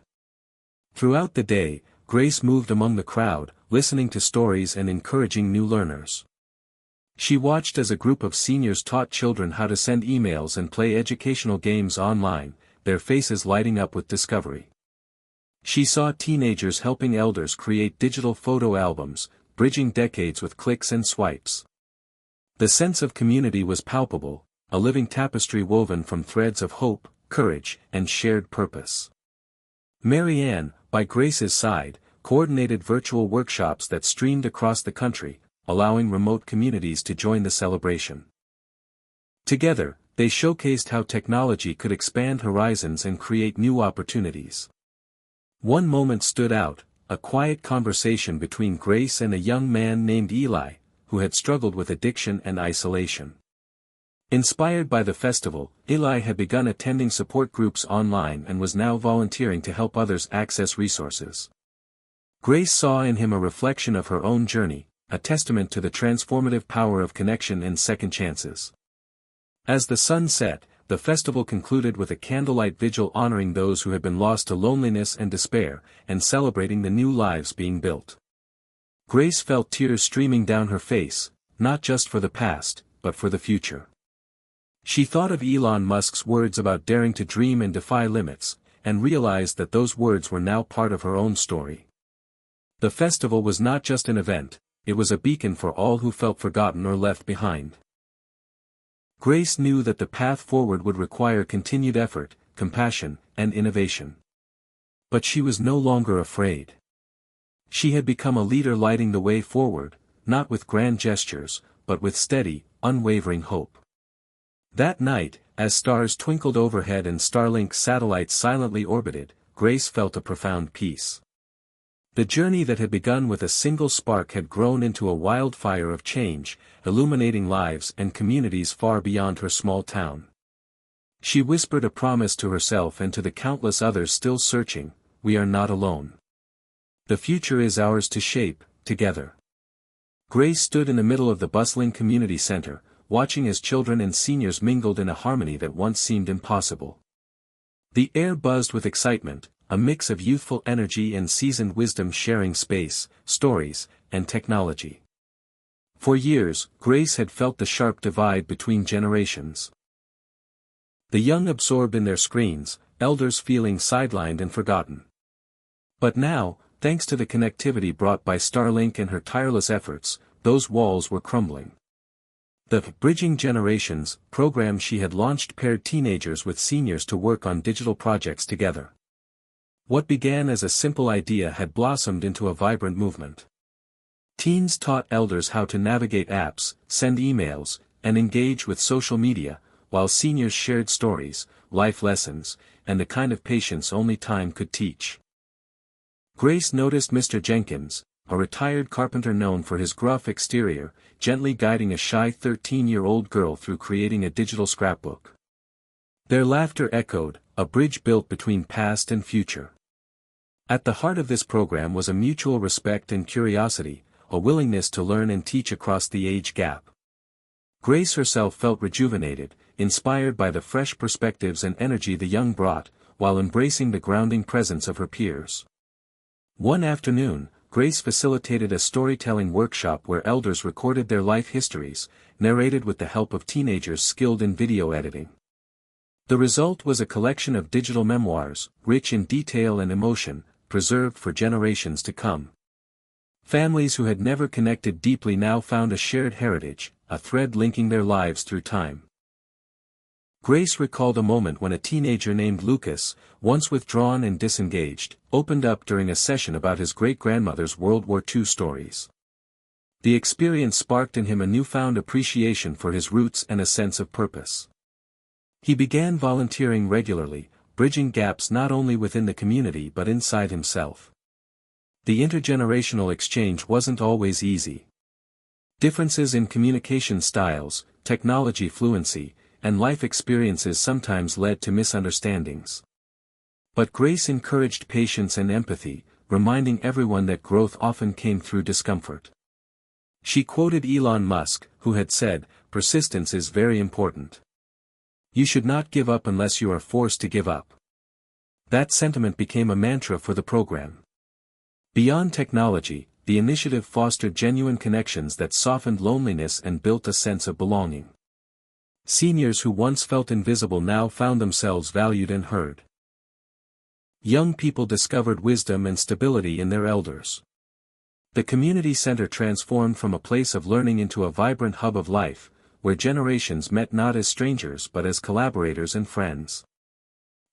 Throughout the day, Grace moved among the crowd, listening to stories and encouraging new learners. She watched as a group of seniors taught children how to send emails and play educational games online, their faces lighting up with discovery. She saw teenagers helping elders create digital photo albums, bridging decades with clicks and swipes. The sense of community was palpable, a living tapestry woven from threads of hope, courage, and shared purpose. Mary Ann, by Grace's side, coordinated virtual workshops that streamed across the country, allowing remote communities to join the celebration. Together, they showcased how technology could expand horizons and create new opportunities. One moment stood out, a quiet conversation between Grace and a young man named Eli, who had struggled with addiction and isolation. Inspired by the festival, Eli had begun attending support groups online and was now volunteering to help others access resources. Grace saw in him a reflection of her own journey, a testament to the transformative power of connection and second chances. As the sun set, the festival concluded with a candlelight vigil honoring those who had been lost to loneliness and despair, and celebrating the new lives being built. Grace felt tears streaming down her face, not just for the past, but for the future. She thought of Elon Musk's words about daring to dream and defy limits, and realized that those words were now part of her own story. The festival was not just an event, it was a beacon for all who felt forgotten or left behind. Grace knew that the path forward would require continued effort, compassion, and innovation. But she was no longer afraid. She had become a leader lighting the way forward, not with grand gestures, but with steady, unwavering hope. That night, as stars twinkled overhead and Starlink satellites silently orbited, Grace felt a profound peace. The journey that had begun with a single spark had grown into a wildfire of change, illuminating lives and communities far beyond her small town. She whispered a promise to herself and to the countless others still searching: we are not alone. The future is ours to shape, together. Grace stood in the middle of the bustling community center, watching as children and seniors mingled in a harmony that once seemed impossible. The air buzzed with excitement, a mix of youthful energy and seasoned wisdom sharing space, stories, and technology. For years, Grace had felt the sharp divide between generations. The young absorbed in their screens, elders feeling sidelined and forgotten. But now, thanks to the connectivity brought by Starlink and her tireless efforts, those walls were crumbling. The Bridging Generations program she had launched paired teenagers with seniors to work on digital projects together. What began as a simple idea had blossomed into a vibrant movement. Teens taught elders how to navigate apps, send emails, and engage with social media, while seniors shared stories, life lessons, and the kind of patience only time could teach. Grace noticed Mr. Jenkins, a retired carpenter known for his gruff exterior, gently guiding a shy 13-year-old girl through creating a digital scrapbook. Their laughter echoed, a bridge built between past and future. At the heart of this program was a mutual respect and curiosity, a willingness to learn and teach across the age gap. Grace herself felt rejuvenated, inspired by the fresh perspectives and energy the young brought, while embracing the grounding presence of her peers. One afternoon, Grace facilitated a storytelling workshop where elders recorded their life histories, narrated with the help of teenagers skilled in video editing. The result was a collection of digital memoirs, rich in detail and emotion, preserved for generations to come. Families who had never connected deeply now found a shared heritage, a thread linking their lives through time. Grace recalled a moment when a teenager named Lucas, once withdrawn and disengaged, opened up during a session about his great-grandmother's World War II stories. The experience sparked in him a newfound appreciation for his roots and a sense of purpose. He began volunteering regularly, bridging gaps not only within the community but inside himself. The intergenerational exchange wasn't always easy. Differences in communication styles, technology fluency, and life experiences sometimes led to misunderstandings. But Grace encouraged patience and empathy, reminding everyone that growth often came through discomfort. She quoted Elon Musk, who had said, "Persistence is very important. You should not give up unless you are forced to give up." That sentiment became a mantra for the program. Beyond technology, the initiative fostered genuine connections that softened loneliness and built a sense of belonging. Seniors who once felt invisible now found themselves valued and heard. Young people discovered wisdom and stability in their elders. The community center transformed from a place of learning into a vibrant hub of life, where generations met not as strangers but as collaborators and friends.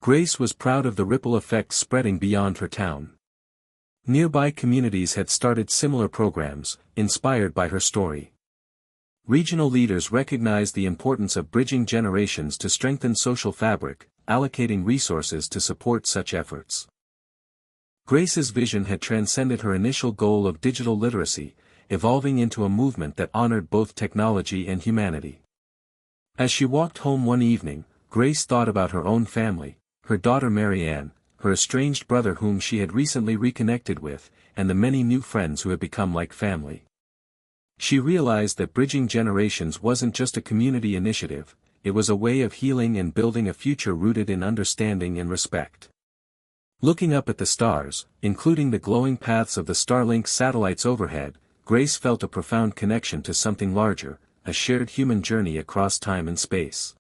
Grace was proud of the ripple effect spreading beyond her town. Nearby communities had started similar programs, inspired by her story. Regional leaders recognized the importance of bridging generations to strengthen social fabric, allocating resources to support such efforts. Grace's vision had transcended her initial goal of digital literacy, evolving into a movement that honored both technology and humanity. As she walked home one evening, Grace thought about her own family, her daughter Marianne, her estranged brother whom she had recently reconnected with, and the many new friends who had become like family. She realized that bridging generations wasn't just a community initiative, it was a way of healing and building a future rooted in understanding and respect. Looking up at the stars, including the glowing paths of the Starlink satellites overhead, Grace felt a profound connection to something larger, a shared human journey across time and space.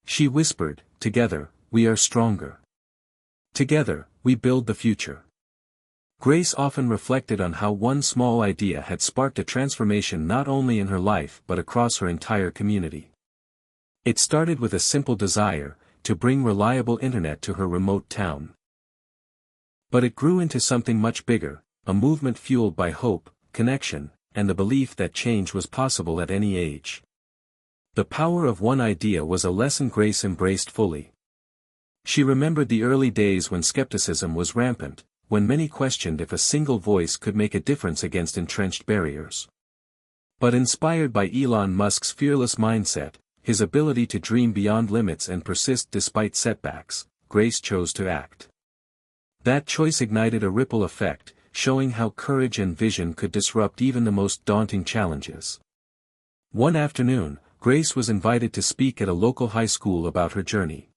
She whispered, "Together, we are stronger. Together, we build the future." Grace often reflected on how one small idea had sparked a transformation not only in her life but across her entire community. It started with a simple desire, to bring reliable internet to her remote town. But it grew into something much bigger, a movement fueled by hope, connection, and the belief that change was possible at any age. The power of one idea was a lesson Grace embraced fully. She remembered the early days when skepticism was rampant, when many questioned if a single voice could make a difference against entrenched barriers. But inspired by Elon Musk's fearless mindset, his ability to dream beyond limits and persist despite setbacks, Grace chose to act. That choice ignited a ripple effect, showing how courage and vision could disrupt even the most daunting challenges. One afternoon, Grace was invited to speak at a local high school about her journey.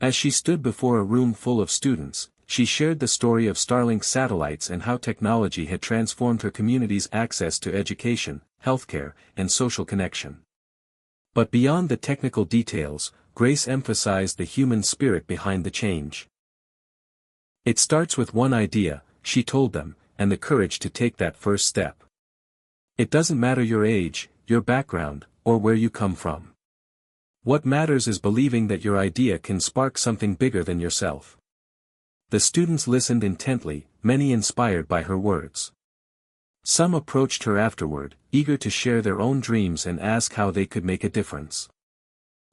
As she stood before a room full of students, she shared the story of Starlink satellites and how technology had transformed her community's access to education, healthcare, and social connection. But beyond the technical details, Grace emphasized the human spirit behind the change. It starts with one idea, she told them, and the courage to take that first step. It doesn't matter your age, your background, or where you come from. What matters is believing that your idea can spark something bigger than yourself. The students listened intently, many inspired by her words. Some approached her afterward, eager to share their own dreams and ask how they could make a difference.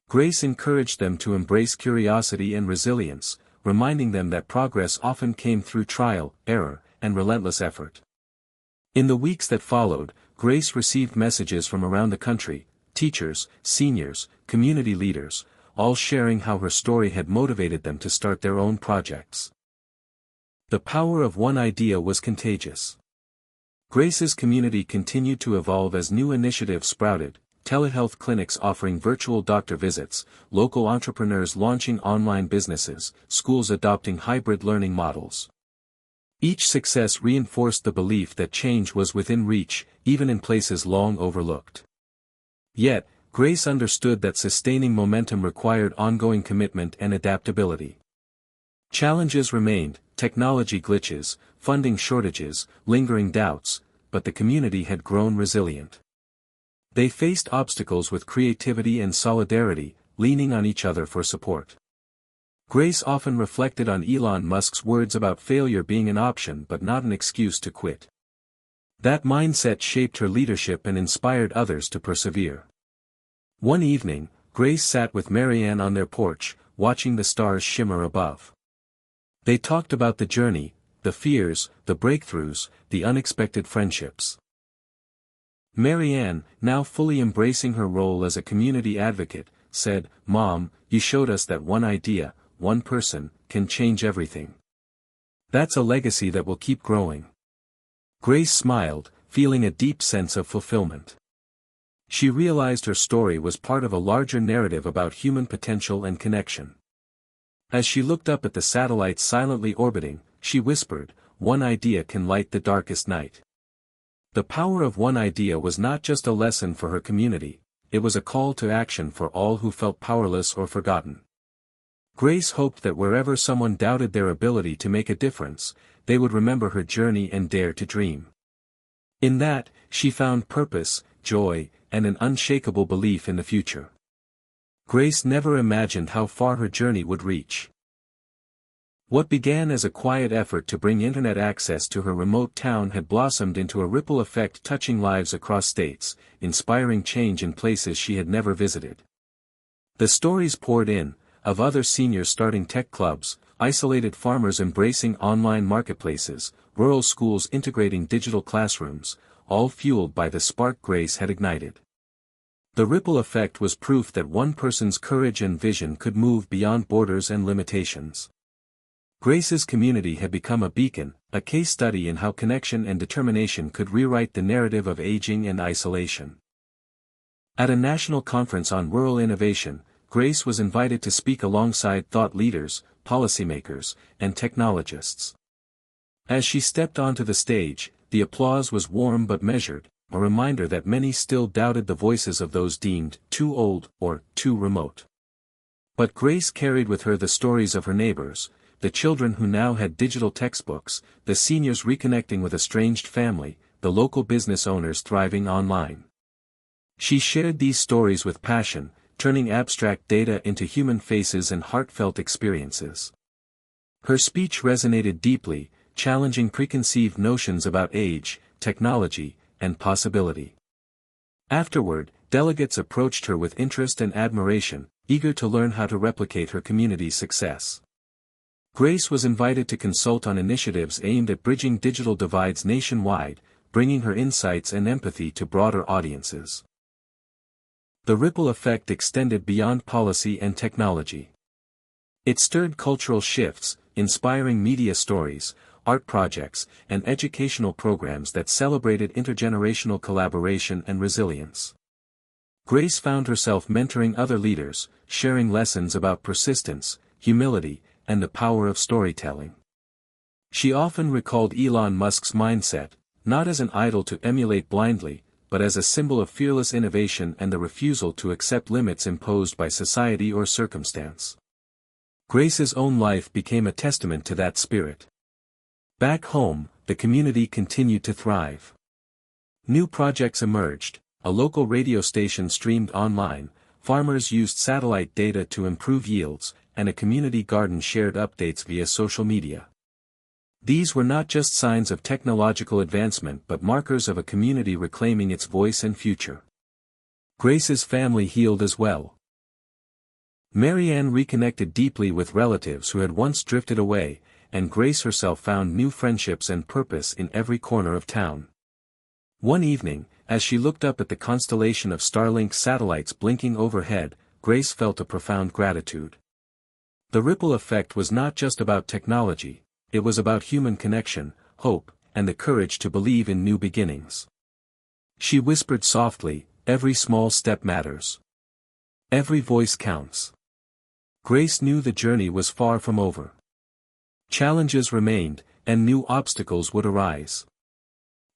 Grace encouraged them to embrace curiosity and resilience, reminding them that progress often came through trial, error, and relentless effort. In the weeks that followed, Grace received messages from around the country, teachers, seniors, community leaders, all sharing how her story had motivated them to start their own projects. The power of one idea was contagious. Grace's community continued to evolve as new initiatives sprouted, telehealth clinics offering virtual doctor visits, local entrepreneurs launching online businesses, schools adopting hybrid learning models. Each success reinforced the belief that change was within reach, even in places long overlooked. Yet, Grace understood that sustaining momentum required ongoing commitment and adaptability. Challenges remained, technology glitches, funding shortages, lingering doubts, but the community had grown resilient. They faced obstacles with creativity and solidarity, leaning on each other for support. Grace often reflected on Elon Musk's words about failure being an option but not an excuse to quit. That mindset shaped her leadership and inspired others to persevere. One evening, Grace sat with Marianne on their porch, watching the stars shimmer above. They talked about the journey, the fears, the breakthroughs, the unexpected friendships. Marianne, now fully embracing her role as a community advocate, said, "Mom, you showed us that one idea, one person, can change everything. That's a legacy that will keep growing." Grace smiled, feeling a deep sense of fulfillment. She realized her story was part of a larger narrative about human potential and connection. As she looked up at the satellites silently orbiting, she whispered, "One idea can light the darkest night." The power of one idea was not just a lesson for her community, it was a call to action for all who felt powerless or forgotten. Grace hoped that wherever someone doubted their ability to make a difference, they would remember her journey and dare to dream. In that, she found purpose, joy, and an unshakable belief in the future. Grace never imagined how far her journey would reach. What began as a quiet effort to bring internet access to her remote town had blossomed into a ripple effect touching lives across states, inspiring change in places she had never visited. The stories poured in, of other seniors starting tech clubs, isolated farmers embracing online marketplaces, rural schools integrating digital classrooms, all fueled by the spark Grace had ignited. The ripple effect was proof that one person's courage and vision could move beyond borders and limitations. Grace's community had become a beacon, a case study in how connection and determination could rewrite the narrative of aging and isolation. At a national conference on rural innovation, Grace was invited to speak alongside thought leaders, policymakers, and technologists. As she stepped onto the stage, the applause was warm but measured, a reminder that many still doubted the voices of those deemed too old or too remote. But Grace carried with her the stories of her neighbors, the children who now had digital textbooks, the seniors reconnecting with estranged family, the local business owners thriving online. She shared these stories with passion, turning abstract data into human faces and heartfelt experiences. Her speech resonated deeply, challenging preconceived notions about age, technology, and possibility. Afterward, delegates approached her with interest and admiration, eager to learn how to replicate her community's success. Grace was invited to consult on initiatives aimed at bridging digital divides nationwide, bringing her insights and empathy to broader audiences. The ripple effect extended beyond policy and technology. It stirred cultural shifts, inspiring media stories, art projects, and educational programs that celebrated intergenerational collaboration and resilience. Grace found herself mentoring other leaders, sharing lessons about persistence, humility, and the power of storytelling. She often recalled Elon Musk's mindset, not as an idol to emulate blindly, but as a symbol of fearless innovation and the refusal to accept limits imposed by society or circumstance. Grace's own life became a testament to that spirit. Back home, the community continued to thrive. New projects emerged, a local radio station streamed online, farmers used satellite data to improve yields, and a community garden shared updates via social media. These were not just signs of technological advancement but markers of a community reclaiming its voice and future. Grace's family healed as well. Marianne reconnected deeply with relatives who had once drifted away, and Grace herself found new friendships and purpose in every corner of town. One evening, as she looked up at the constellation of Starlink satellites blinking overhead, Grace felt a profound gratitude. The ripple effect was not just about technology, it was about human connection, hope, and the courage to believe in new beginnings. She whispered softly, "Every small step matters. Every voice counts." Grace knew the journey was far from over. Challenges remained, and new obstacles would arise.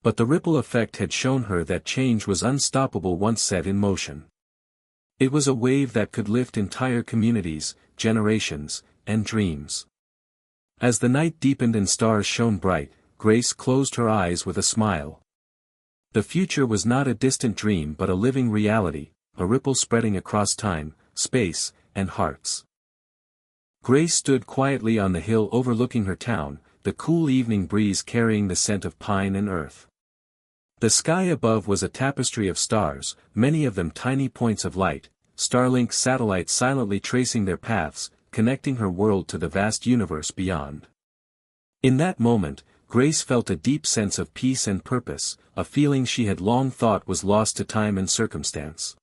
But the ripple effect had shown her that change was unstoppable once set in motion. It was a wave that could lift entire communities, generations, and dreams. As the night deepened and stars shone bright, Grace closed her eyes with a smile. The future was not a distant dream but a living reality, a ripple spreading across time, space, and hearts. Grace stood quietly on the hill overlooking her town, the cool evening breeze carrying the scent of pine and earth. The sky above was a tapestry of stars, many of them tiny points of light, Starlink satellites silently tracing their paths, connecting her world to the vast universe beyond. In that moment, Grace felt a deep sense of peace and purpose, a feeling she had long thought was lost to time and circumstance.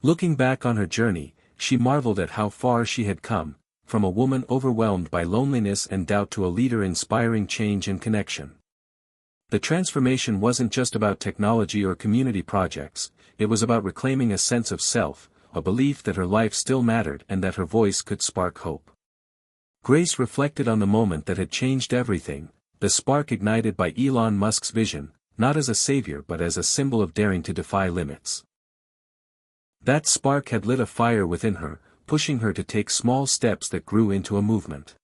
Looking back on her journey, she marveled at how far she had come, from a woman overwhelmed by loneliness and doubt to a leader inspiring change and connection. The transformation wasn't just about technology or community projects, it was about reclaiming a sense of self, a belief that her life still mattered and that her voice could spark hope. Grace reflected on the moment that had changed everything, the spark ignited by Elon Musk's vision, not as a savior but as a symbol of daring to defy limits. That spark had lit a fire within her, pushing her to take small steps that grew into a movement.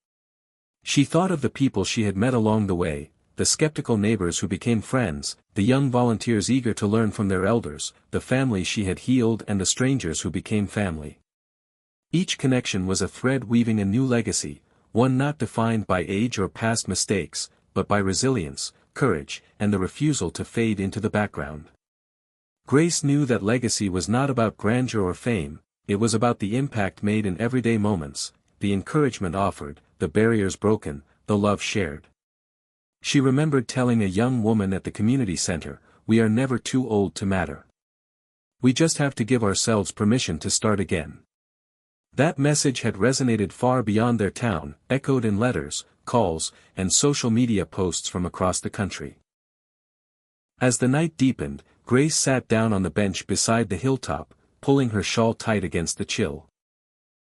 She thought of the people she had met along the way, the skeptical neighbors who became friends, the young volunteers eager to learn from their elders, the family she had healed and the strangers who became family. Each connection was a thread weaving a new legacy, one not defined by age or past mistakes, but by resilience, courage, and the refusal to fade into the background. Grace knew that legacy was not about grandeur or fame, it was about the impact made in everyday moments, the encouragement offered, the barriers broken, the love shared. She remembered telling a young woman at the community center, "We are never too old to matter. We just have to give ourselves permission to start again." That message had resonated far beyond their town, echoed in letters, calls, and social media posts from across the country. As the night deepened, Grace sat down on the bench beside the hilltop, pulling her shawl tight against the chill.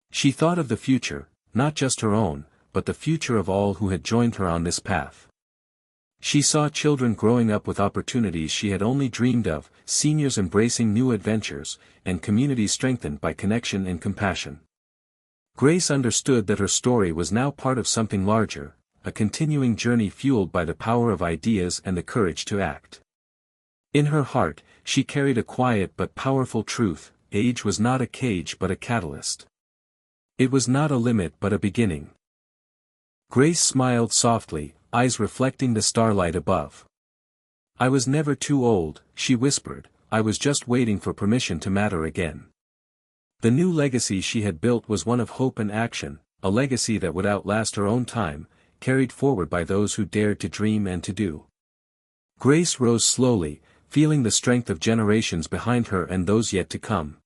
She thought of the future, not just her own, but the future of all who had joined her on this path. She saw children growing up with opportunities she had only dreamed of, seniors embracing new adventures, and communities strengthened by connection and compassion. Grace understood that her story was now part of something larger, a continuing journey fueled by the power of ideas and the courage to act. In her heart, she carried a quiet but powerful truth: age was not a cage but a catalyst. It was not a limit but a beginning. Grace smiled softly, eyes reflecting the starlight above. "I was never too old," she whispered, "I was just waiting for permission to matter again." The new legacy she had built was one of hope and action, a legacy that would outlast her own time, carried forward by those who dared to dream and to do. Grace rose slowly, feeling the strength of generations behind her and those yet to come.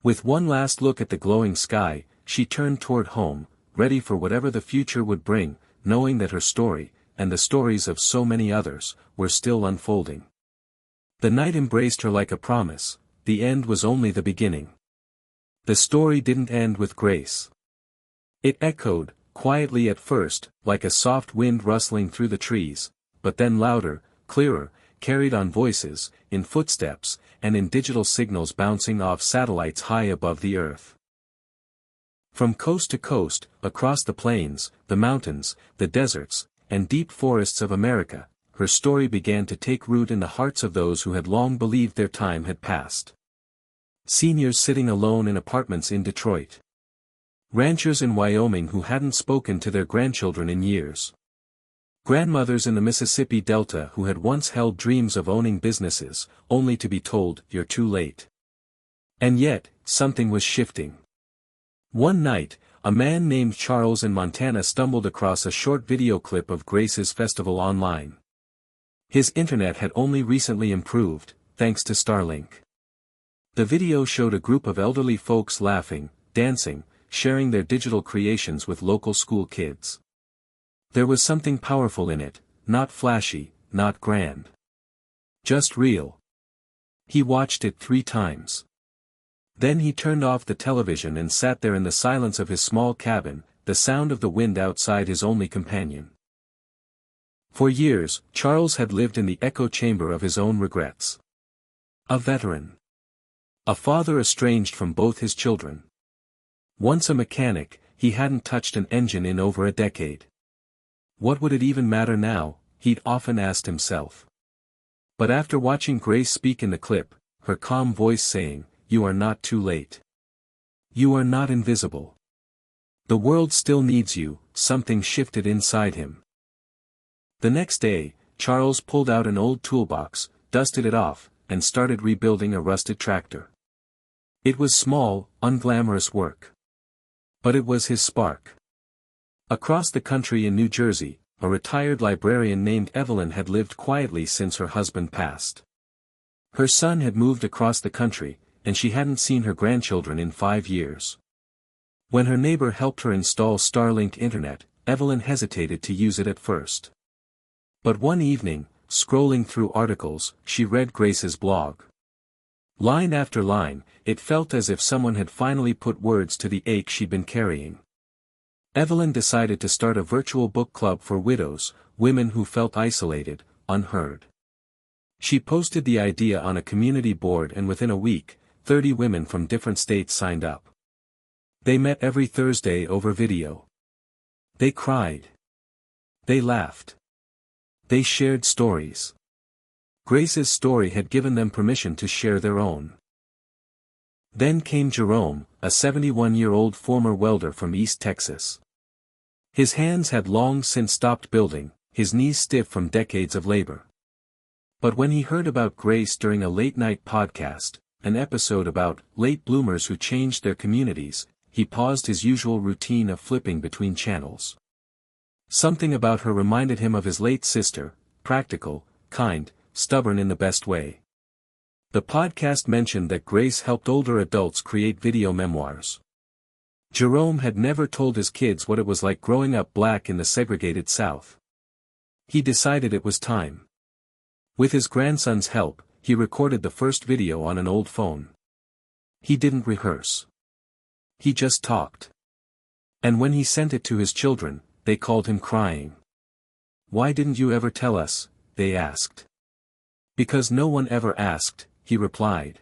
With one last look at the glowing sky, she turned toward home, ready for whatever the future would bring, knowing that her story, and the stories of so many others, were still unfolding. The night embraced her like a promise. The end was only the beginning. The story didn't end with Grace. It echoed, quietly at first, like a soft wind rustling through the trees, but then louder, clearer, carried on voices, in footsteps, and in digital signals bouncing off satellites high above the earth. From coast to coast, across the plains, the mountains, the deserts, and deep forests of America, her story began to take root in the hearts of those who had long believed their time had passed. Seniors sitting alone in apartments in Detroit. Ranchers in Wyoming who hadn't spoken to their grandchildren in years. Grandmothers in the Mississippi Delta who had once held dreams of owning businesses, only to be told, "You're too late." And yet, something was shifting. One night, a man named Charles in Montana stumbled across a short video clip of Grace's festival online. His internet had only recently improved, thanks to Starlink. The video showed a group of elderly folks laughing, dancing, sharing their digital creations with local school kids. There was something powerful in it, not flashy, not grand. Just real. He watched it 3 times. Then he turned off the television and sat there in the silence of his small cabin, the sound of the wind outside his only companion. For years, Charles had lived in the echo chamber of his own regrets. A veteran. A father estranged from both his children. Once a mechanic, he hadn't touched an engine in over a decade. What would it even matter now, he'd often asked himself. But after watching Grace speak in the clip, her calm voice saying, "You are not too late. You are not invisible. The world still needs you," something shifted inside him. The next day, Charles pulled out an old toolbox, dusted it off, and started rebuilding a rusted tractor. It was small, unglamorous work. But it was his spark. Across the country in New Jersey, a retired librarian named Evelyn had lived quietly since her husband passed. Her son had moved across the country, and she hadn't seen her grandchildren in 5 years. When her neighbor helped her install Starlink internet, Evelyn hesitated to use it at first. But one evening, scrolling through articles, she read Grace's blog. Line after line, it felt as if someone had finally put words to the ache she'd been carrying. Evelyn decided to start a virtual book club for widows, women who felt isolated, unheard. She posted the idea on a community board and within a week, 30 women from different states signed up. They met every Thursday over video. They cried. They laughed. They shared stories. Grace's story had given them permission to share their own. Then came Jerome, a 71-year-old former welder from East Texas. His hands had long since stopped building, his knees stiff from decades of labor. But when he heard about Grace during a late-night podcast, an episode about late bloomers who changed their communities, he paused his usual routine of flipping between channels. Something about her reminded him of his late sister, practical, kind, stubborn in the best way. The podcast mentioned that Grace helped older adults create video memoirs. Jerome had never told his kids what it was like growing up black in the segregated South. He decided it was time. With his grandson's help, he recorded the first video on an old phone. He didn't rehearse. He just talked. And when he sent it to his children, they called him crying. "Why didn't you ever tell us?" they asked. "Because no one ever asked," he replied.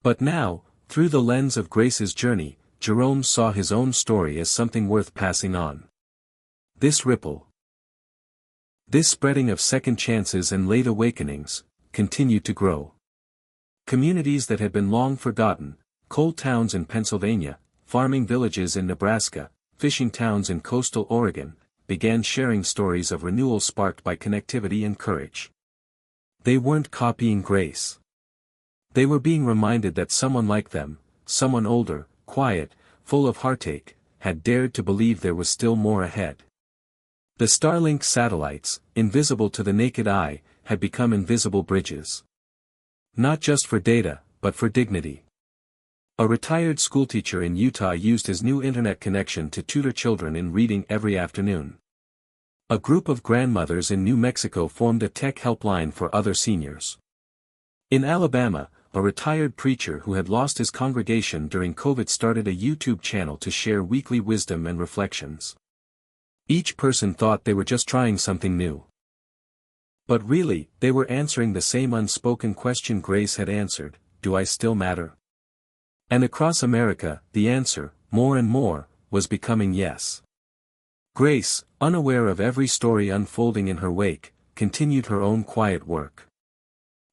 But now, through the lens of Grace's journey, Jerome saw his own story as something worth passing on. This ripple, this spreading of second chances and late awakenings, continued to grow. Communities that had been long forgotten, coal towns in Pennsylvania, farming villages in Nebraska, fishing towns in coastal Oregon, began sharing stories of renewal sparked by connectivity and courage. They weren't copying Grace. They were being reminded that someone like them, someone older, quiet, full of heartache, had dared to believe there was still more ahead. The Starlink satellites, invisible to the naked eye, had become invisible bridges. Not just for data, but for dignity. A retired schoolteacher in Utah used his new internet connection to tutor children in reading every afternoon. A group of grandmothers in New Mexico formed a tech helpline for other seniors. In Alabama, a retired preacher who had lost his congregation during COVID started a YouTube channel to share weekly wisdom and reflections. Each person thought they were just trying something new. But really, they were answering the same unspoken question Grace had answered: do I still matter? And across America, the answer, more and more, was becoming yes. Grace, unaware of every story unfolding in her wake, continued her own quiet work.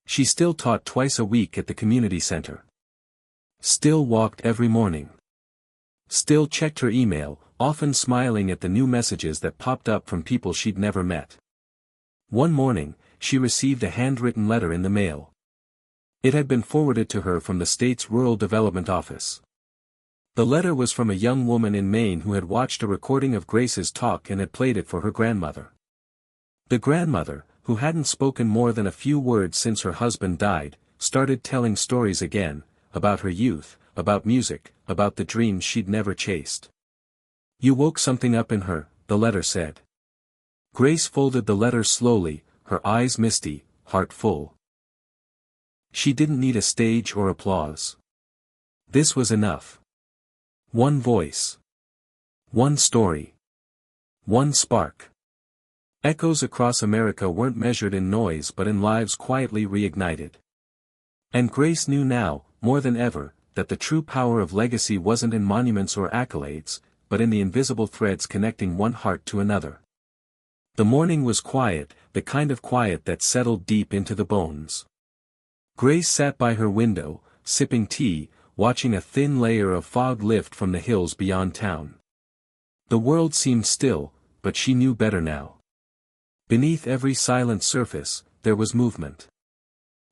She still taught twice a week at the community center. Still walked every morning. Still checked her email, often smiling at the new messages that popped up from people she'd never met. One morning, she received a handwritten letter in the mail. It had been forwarded to her from the state's Rural Development Office. The letter was from a young woman in Maine who had watched a recording of Grace's talk and had played it for her grandmother. The grandmother, who hadn't spoken more than a few words since her husband died, started telling stories again, about her youth, about music, about the dreams she'd never chased. You woke something up in her, the letter said. Grace folded the letter slowly, her eyes misty, heart full. She didn't need a stage or applause. This was enough. One voice. One story. One spark. Echoes across America weren't measured in noise but in lives quietly reignited. And Grace knew now, more than ever, that the true power of legacy wasn't in monuments or accolades, but in the invisible threads connecting one heart to another. The morning was quiet, the kind of quiet that settled deep into the bones. Grace sat by her window, sipping tea, watching a thin layer of fog lift from the hills beyond town. The world seemed still, but she knew better now. Beneath every silent surface, there was movement.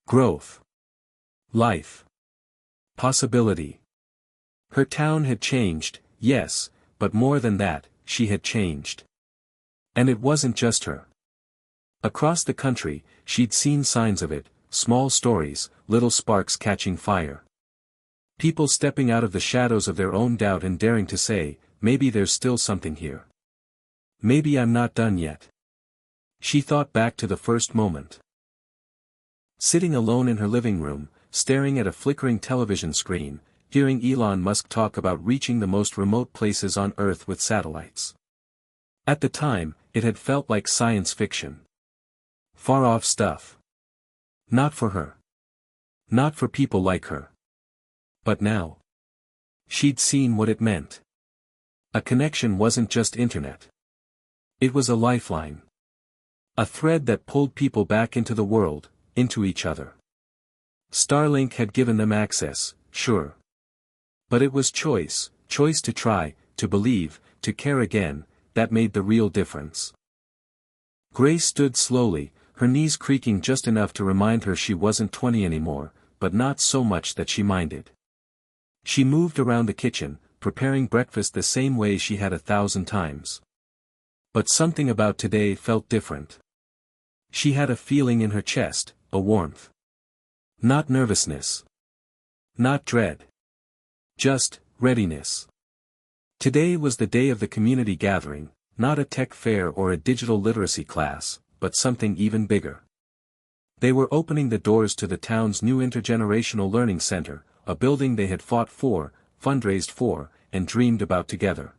Growth. Life. Possibility. Her town had changed, yes, but more than that, she had changed. And it wasn't just her. Across the country, she'd seen signs of it, small stories, little sparks catching fire. People stepping out of the shadows of their own doubt and daring to say, maybe there's still something here. Maybe I'm not done yet. She thought back to the first moment. Sitting alone in her living room, staring at a flickering television screen, hearing Elon Musk talk about reaching the most remote places on Earth with satellites. At the time, it had felt like science fiction. Far-off stuff. Not for her. Not for people like her. But now. She'd seen what it meant. A connection wasn't just internet. It was a lifeline. A thread that pulled people back into the world, into each other. Starlink had given them access, sure. But it was choice to try, to believe, to care again, that made the real difference. Grace stood slowly, her knees creaking just enough to remind her she wasn't 20 anymore, but not so much that she minded. She moved around the kitchen, preparing breakfast the same way she had 1,000 times. But something about today felt different. She had a feeling in her chest, a warmth. Not nervousness. Not dread. Just readiness. Today was the day of the community gathering, not a tech fair or a digital literacy class, but something even bigger. They were opening the doors to the town's new intergenerational learning center, a building they had fought for, fundraised for, and dreamed about together.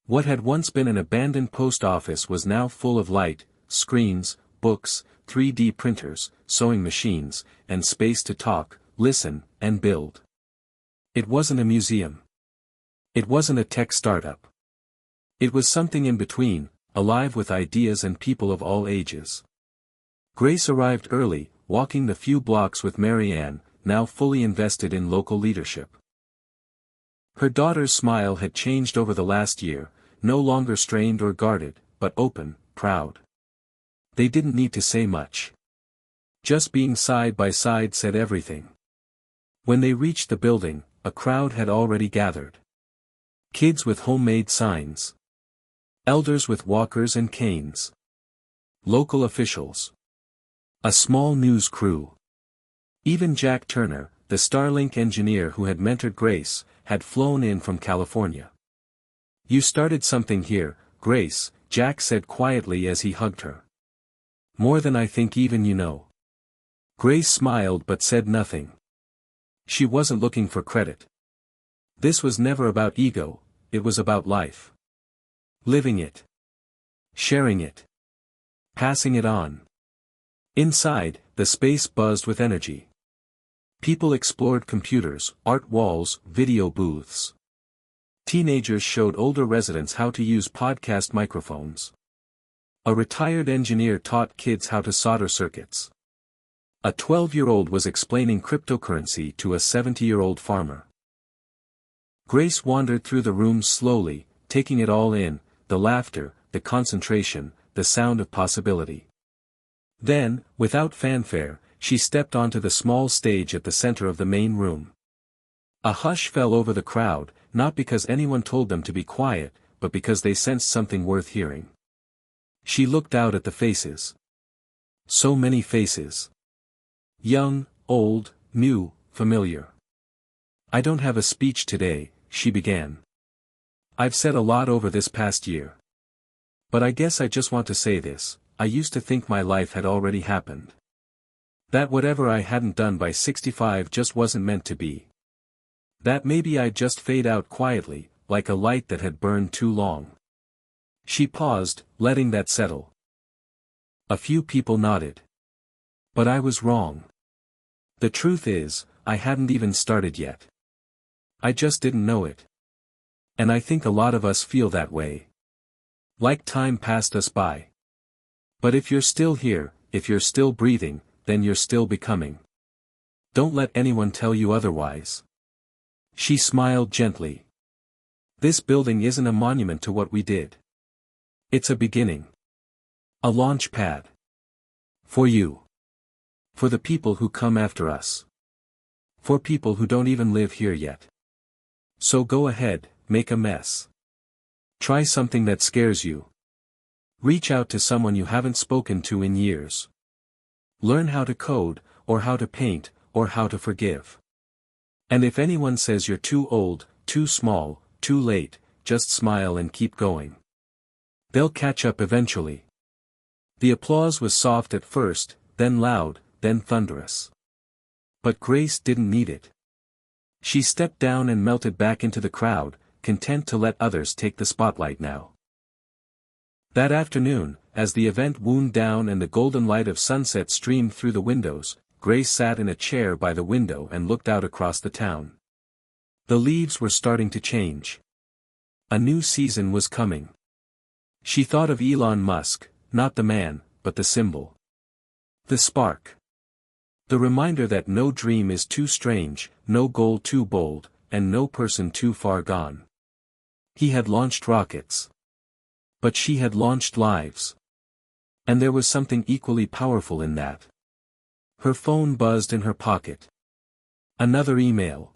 What had once been an abandoned post office was now full of light, screens, books, 3D printers, sewing machines, and space to talk, listen, and build. It wasn't a museum. It wasn't a tech startup. It was something in between, alive with ideas and people of all ages. Grace arrived early, walking the few blocks with Mary Ann, now fully invested in local leadership. Her daughter's smile had changed over the last year, no longer strained or guarded, but open, proud. They didn't need to say much. Just being side by side said everything. When they reached the building, a crowd had already gathered. Kids with homemade signs. Elders with walkers and canes. Local officials. A small news crew. Even Jack Turner, the Starlink engineer who had mentored Grace, had flown in from California. "You started something here, Grace," Jack said quietly as he hugged her. "More than I think even you know." Grace smiled but said nothing. She wasn't looking for credit. This was never about ego, it was about life. Living it. Sharing it. Passing it on. Inside, the space buzzed with energy. People explored computers, art walls, video booths. Teenagers showed older residents how to use podcast microphones. A retired engineer taught kids how to solder circuits. A 12-year-old was explaining cryptocurrency to a 70-year-old farmer. Grace wandered through the room slowly, taking it all in, the laughter, the concentration, the sound of possibility. Then, without fanfare, she stepped onto the small stage at the center of the main room. A hush fell over the crowd, not because anyone told them to be quiet, but because they sensed something worth hearing. She looked out at the faces. So many faces. Young, old, new, familiar. "I don't have a speech today," she began. "I've said a lot over this past year. But I guess I just want to say this, I used to think my life had already happened. That whatever I hadn't done by 65 just wasn't meant to be. That maybe I'd just fade out quietly, like a light that had burned too long." She paused, letting that settle. A few people nodded. But I was wrong. The truth is, I hadn't even started yet. I just didn't know it. And I think a lot of us feel that way. Like time passed us by. But if you're still here, if you're still breathing, then you're still becoming. Don't let anyone tell you otherwise. She smiled gently. This building isn't a monument to what we did. It's a beginning. A launch pad. For you. For the people who come after us. For people who don't even live here yet. So go ahead, make a mess. Try something that scares you. Reach out to someone you haven't spoken to in years. Learn how to code, or how to paint, or how to forgive. And if anyone says you're too old, too small, too late, just smile and keep going. They'll catch up eventually. The applause was soft at first, then loud, then thunderous. But Grace didn't need it. She stepped down and melted back into the crowd, content to let others take the spotlight now. That afternoon, as the event wound down and the golden light of sunset streamed through the windows, Grace sat in a chair by the window and looked out across the town. The leaves were starting to change. A new season was coming. She thought of Elon Musk, not the man, but the symbol. The spark. The reminder that no dream is too strange, no goal too bold, and no person too far gone. He had launched rockets. But she had launched lives. And there was something equally powerful in that. Her phone buzzed in her pocket. Another email.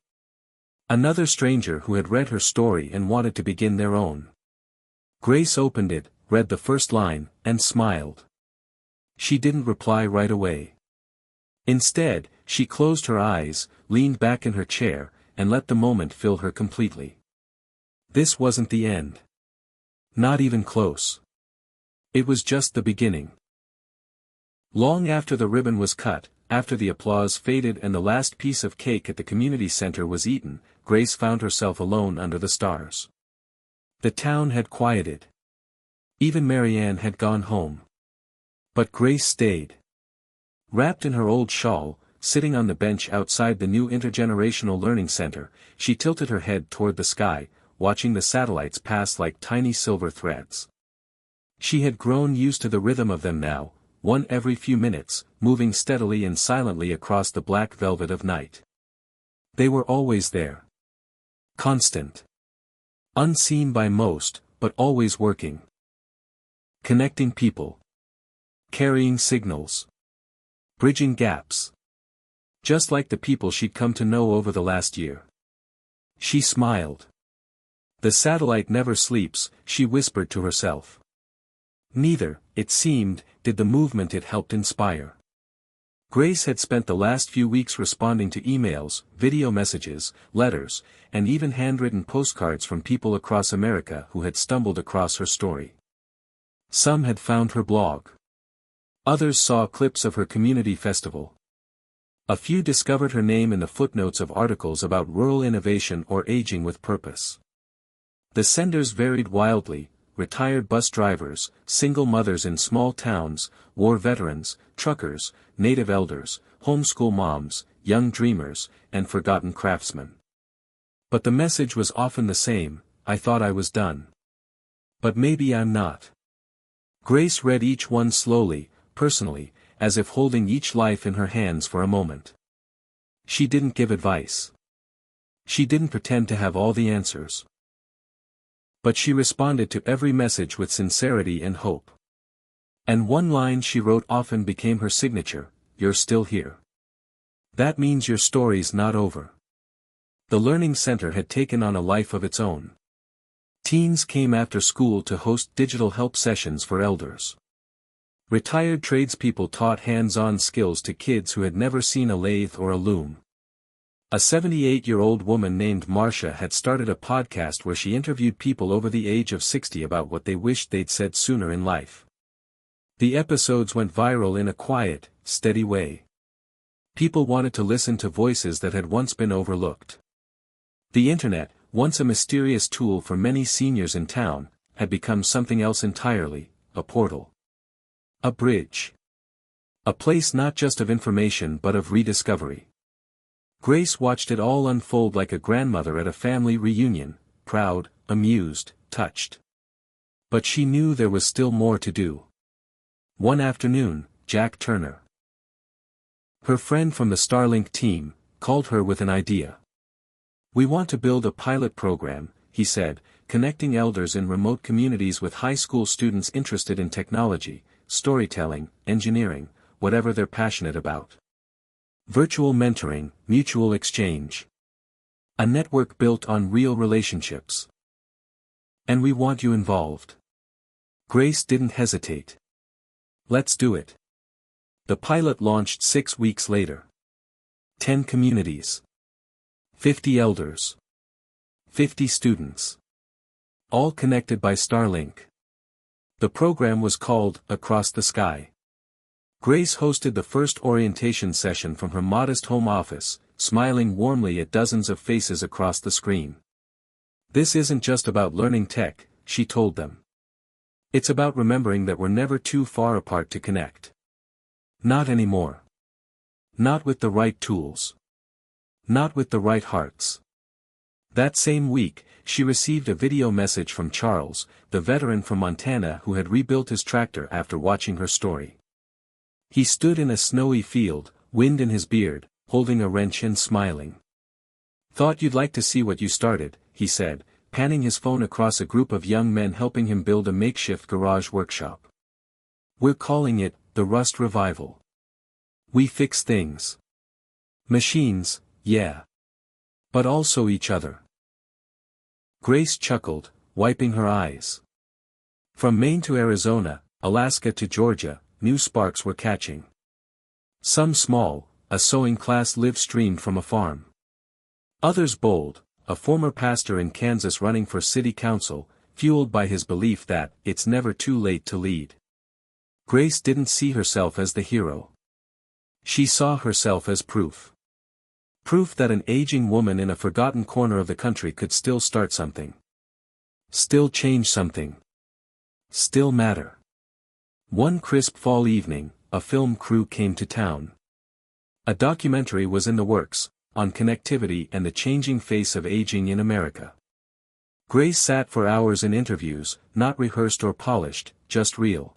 Another stranger who had read her story and wanted to begin their own. Grace opened it, read the first line, and smiled. She didn't reply right away. Instead, she closed her eyes, leaned back in her chair, and let the moment fill her completely. This wasn't the end. Not even close. It was just the beginning. Long after the ribbon was cut, after the applause faded and the last piece of cake at the community center was eaten, Grace found herself alone under the stars. The town had quieted. Even Marianne had gone home. But Grace stayed. Wrapped in her old shawl, sitting on the bench outside the new intergenerational learning center, she tilted her head toward the sky, watching the satellites pass like tiny silver threads. She had grown used to the rhythm of them now, one every few minutes, moving steadily and silently across the black velvet of night. They were always there. Constant. Unseen by most, but always working. Connecting people. Carrying signals. Bridging gaps. Just like the people she'd come to know over the last year. She smiled. The satellite never sleeps, she whispered to herself. Neither, it seemed, did the movement it helped inspire. Grace had spent the last few weeks responding to emails, video messages, letters, and even handwritten postcards from people across America who had stumbled across her story. Some had found her blog. Others saw clips of her community festival. A few discovered her name in the footnotes of articles about rural innovation or aging with purpose. The senders varied wildly: retired bus drivers, single mothers in small towns, war veterans, truckers, native elders, homeschool moms, young dreamers, and forgotten craftsmen. But the message was often the same: I thought I was done. But maybe I'm not. Grace read each one slowly, personally, as if holding each life in her hands for a moment. She didn't give advice. She didn't pretend to have all the answers. But she responded to every message with sincerity and hope. And one line she wrote often became her signature: "You're still here. That means your story's not over." The Learning Center had taken on a life of its own. Teens came after school to host digital help sessions for elders. Retired tradespeople taught hands-on skills to kids who had never seen a lathe or a loom. A 78-year-old woman named Marcia had started a podcast where she interviewed people over the age of 60 about what they wished they'd said sooner in life. The episodes went viral in a quiet, steady way. People wanted to listen to voices that had once been overlooked. The internet, once a mysterious tool for many seniors in town, had become something else entirely: a portal. A bridge. A place not just of information but of rediscovery. Grace watched it all unfold like a grandmother at a family reunion, proud, amused, touched. But she knew there was still more to do. One afternoon, Jack Turner, her friend from the Starlink team, called her with an idea. "We want to build a pilot program," he said, "connecting elders in remote communities with high school students interested in technology, storytelling, engineering, whatever they're passionate about. Virtual mentoring, mutual exchange. A network built on real relationships. And we want you involved." Grace didn't hesitate. "Let's do it." The pilot launched 6 weeks later. 10 communities. 50 elders. 50 students. All connected by Starlink. The program was called Across the Sky. Grace hosted the first orientation session from her modest home office, smiling warmly at dozens of faces across the screen. "This isn't just about learning tech," she told them. "It's about remembering that we're never too far apart to connect. Not anymore. Not with the right tools. Not with the right hearts." That same week, she received a video message from Charles, the veteran from Montana who had rebuilt his tractor after watching her story. He stood in a snowy field, wind in his beard, holding a wrench and smiling. "Thought you'd like to see what you started," he said, panning his phone across a group of young men helping him build a makeshift garage workshop. "We're calling it the Rust Revival. We fix things. Machines, yeah. But also each other." Grace chuckled, wiping her eyes. From Maine to Arizona, Alaska to Georgia, new sparks were catching. Some small, a sewing class live-streamed from a farm. Others bold, a former pastor in Kansas running for city council, fueled by his belief that it's never too late to lead. Grace didn't see herself as the hero. She saw herself as proof. Proof that an aging woman in a forgotten corner of the country could still start something. Still change something. Still matter. One crisp fall evening, a film crew came to town. A documentary was in the works, on connectivity and the changing face of aging in America. Grace sat for hours in interviews, not rehearsed or polished, just real.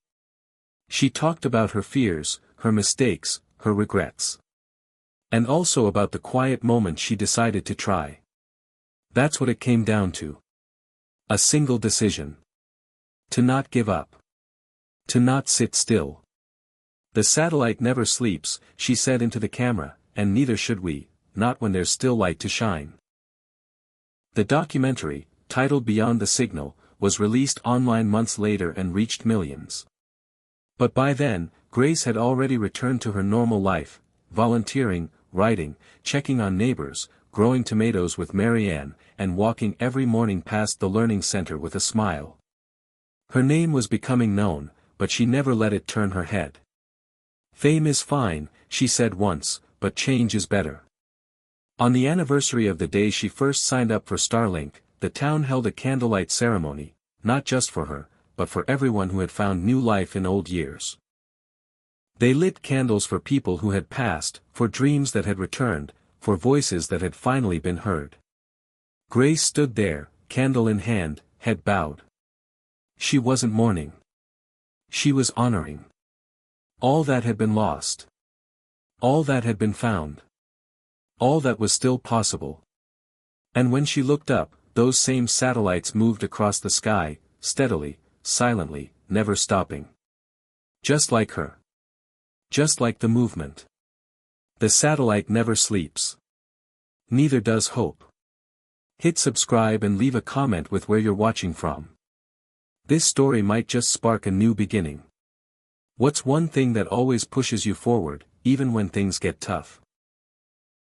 She talked about her fears, her mistakes, her regrets. And also about the quiet moments she decided to try. That's what it came down to. A single decision. To not give up. To not sit still. The satellite never sleeps, she said into the camera, and neither should we, not when there's still light to shine. The documentary, titled Beyond the Signal, was released online months later and reached millions. But by then, Grace had already returned to her normal life, volunteering, writing, checking on neighbors, growing tomatoes with Marianne, and walking every morning past the learning center with a smile. Her name was becoming known, but she never let it turn her head. "Fame is fine," she said once, "but change is better." On the anniversary of the day she first signed up for Starlink, the town held a candlelight ceremony, not just for her, but for everyone who had found new life in old years. They lit candles for people who had passed, for dreams that had returned, for voices that had finally been heard. Grace stood there, candle in hand, head bowed. She wasn't mourning. She was honoring. All that had been lost. All that had been found. All that was still possible. And when she looked up, those same satellites moved across the sky, steadily, silently, never stopping. Just like her. Just like the movement. The satellite never sleeps. Neither does hope. Hit subscribe and leave a comment with where you're watching from. This story might just spark a new beginning. What's one thing that always pushes you forward, even when things get tough?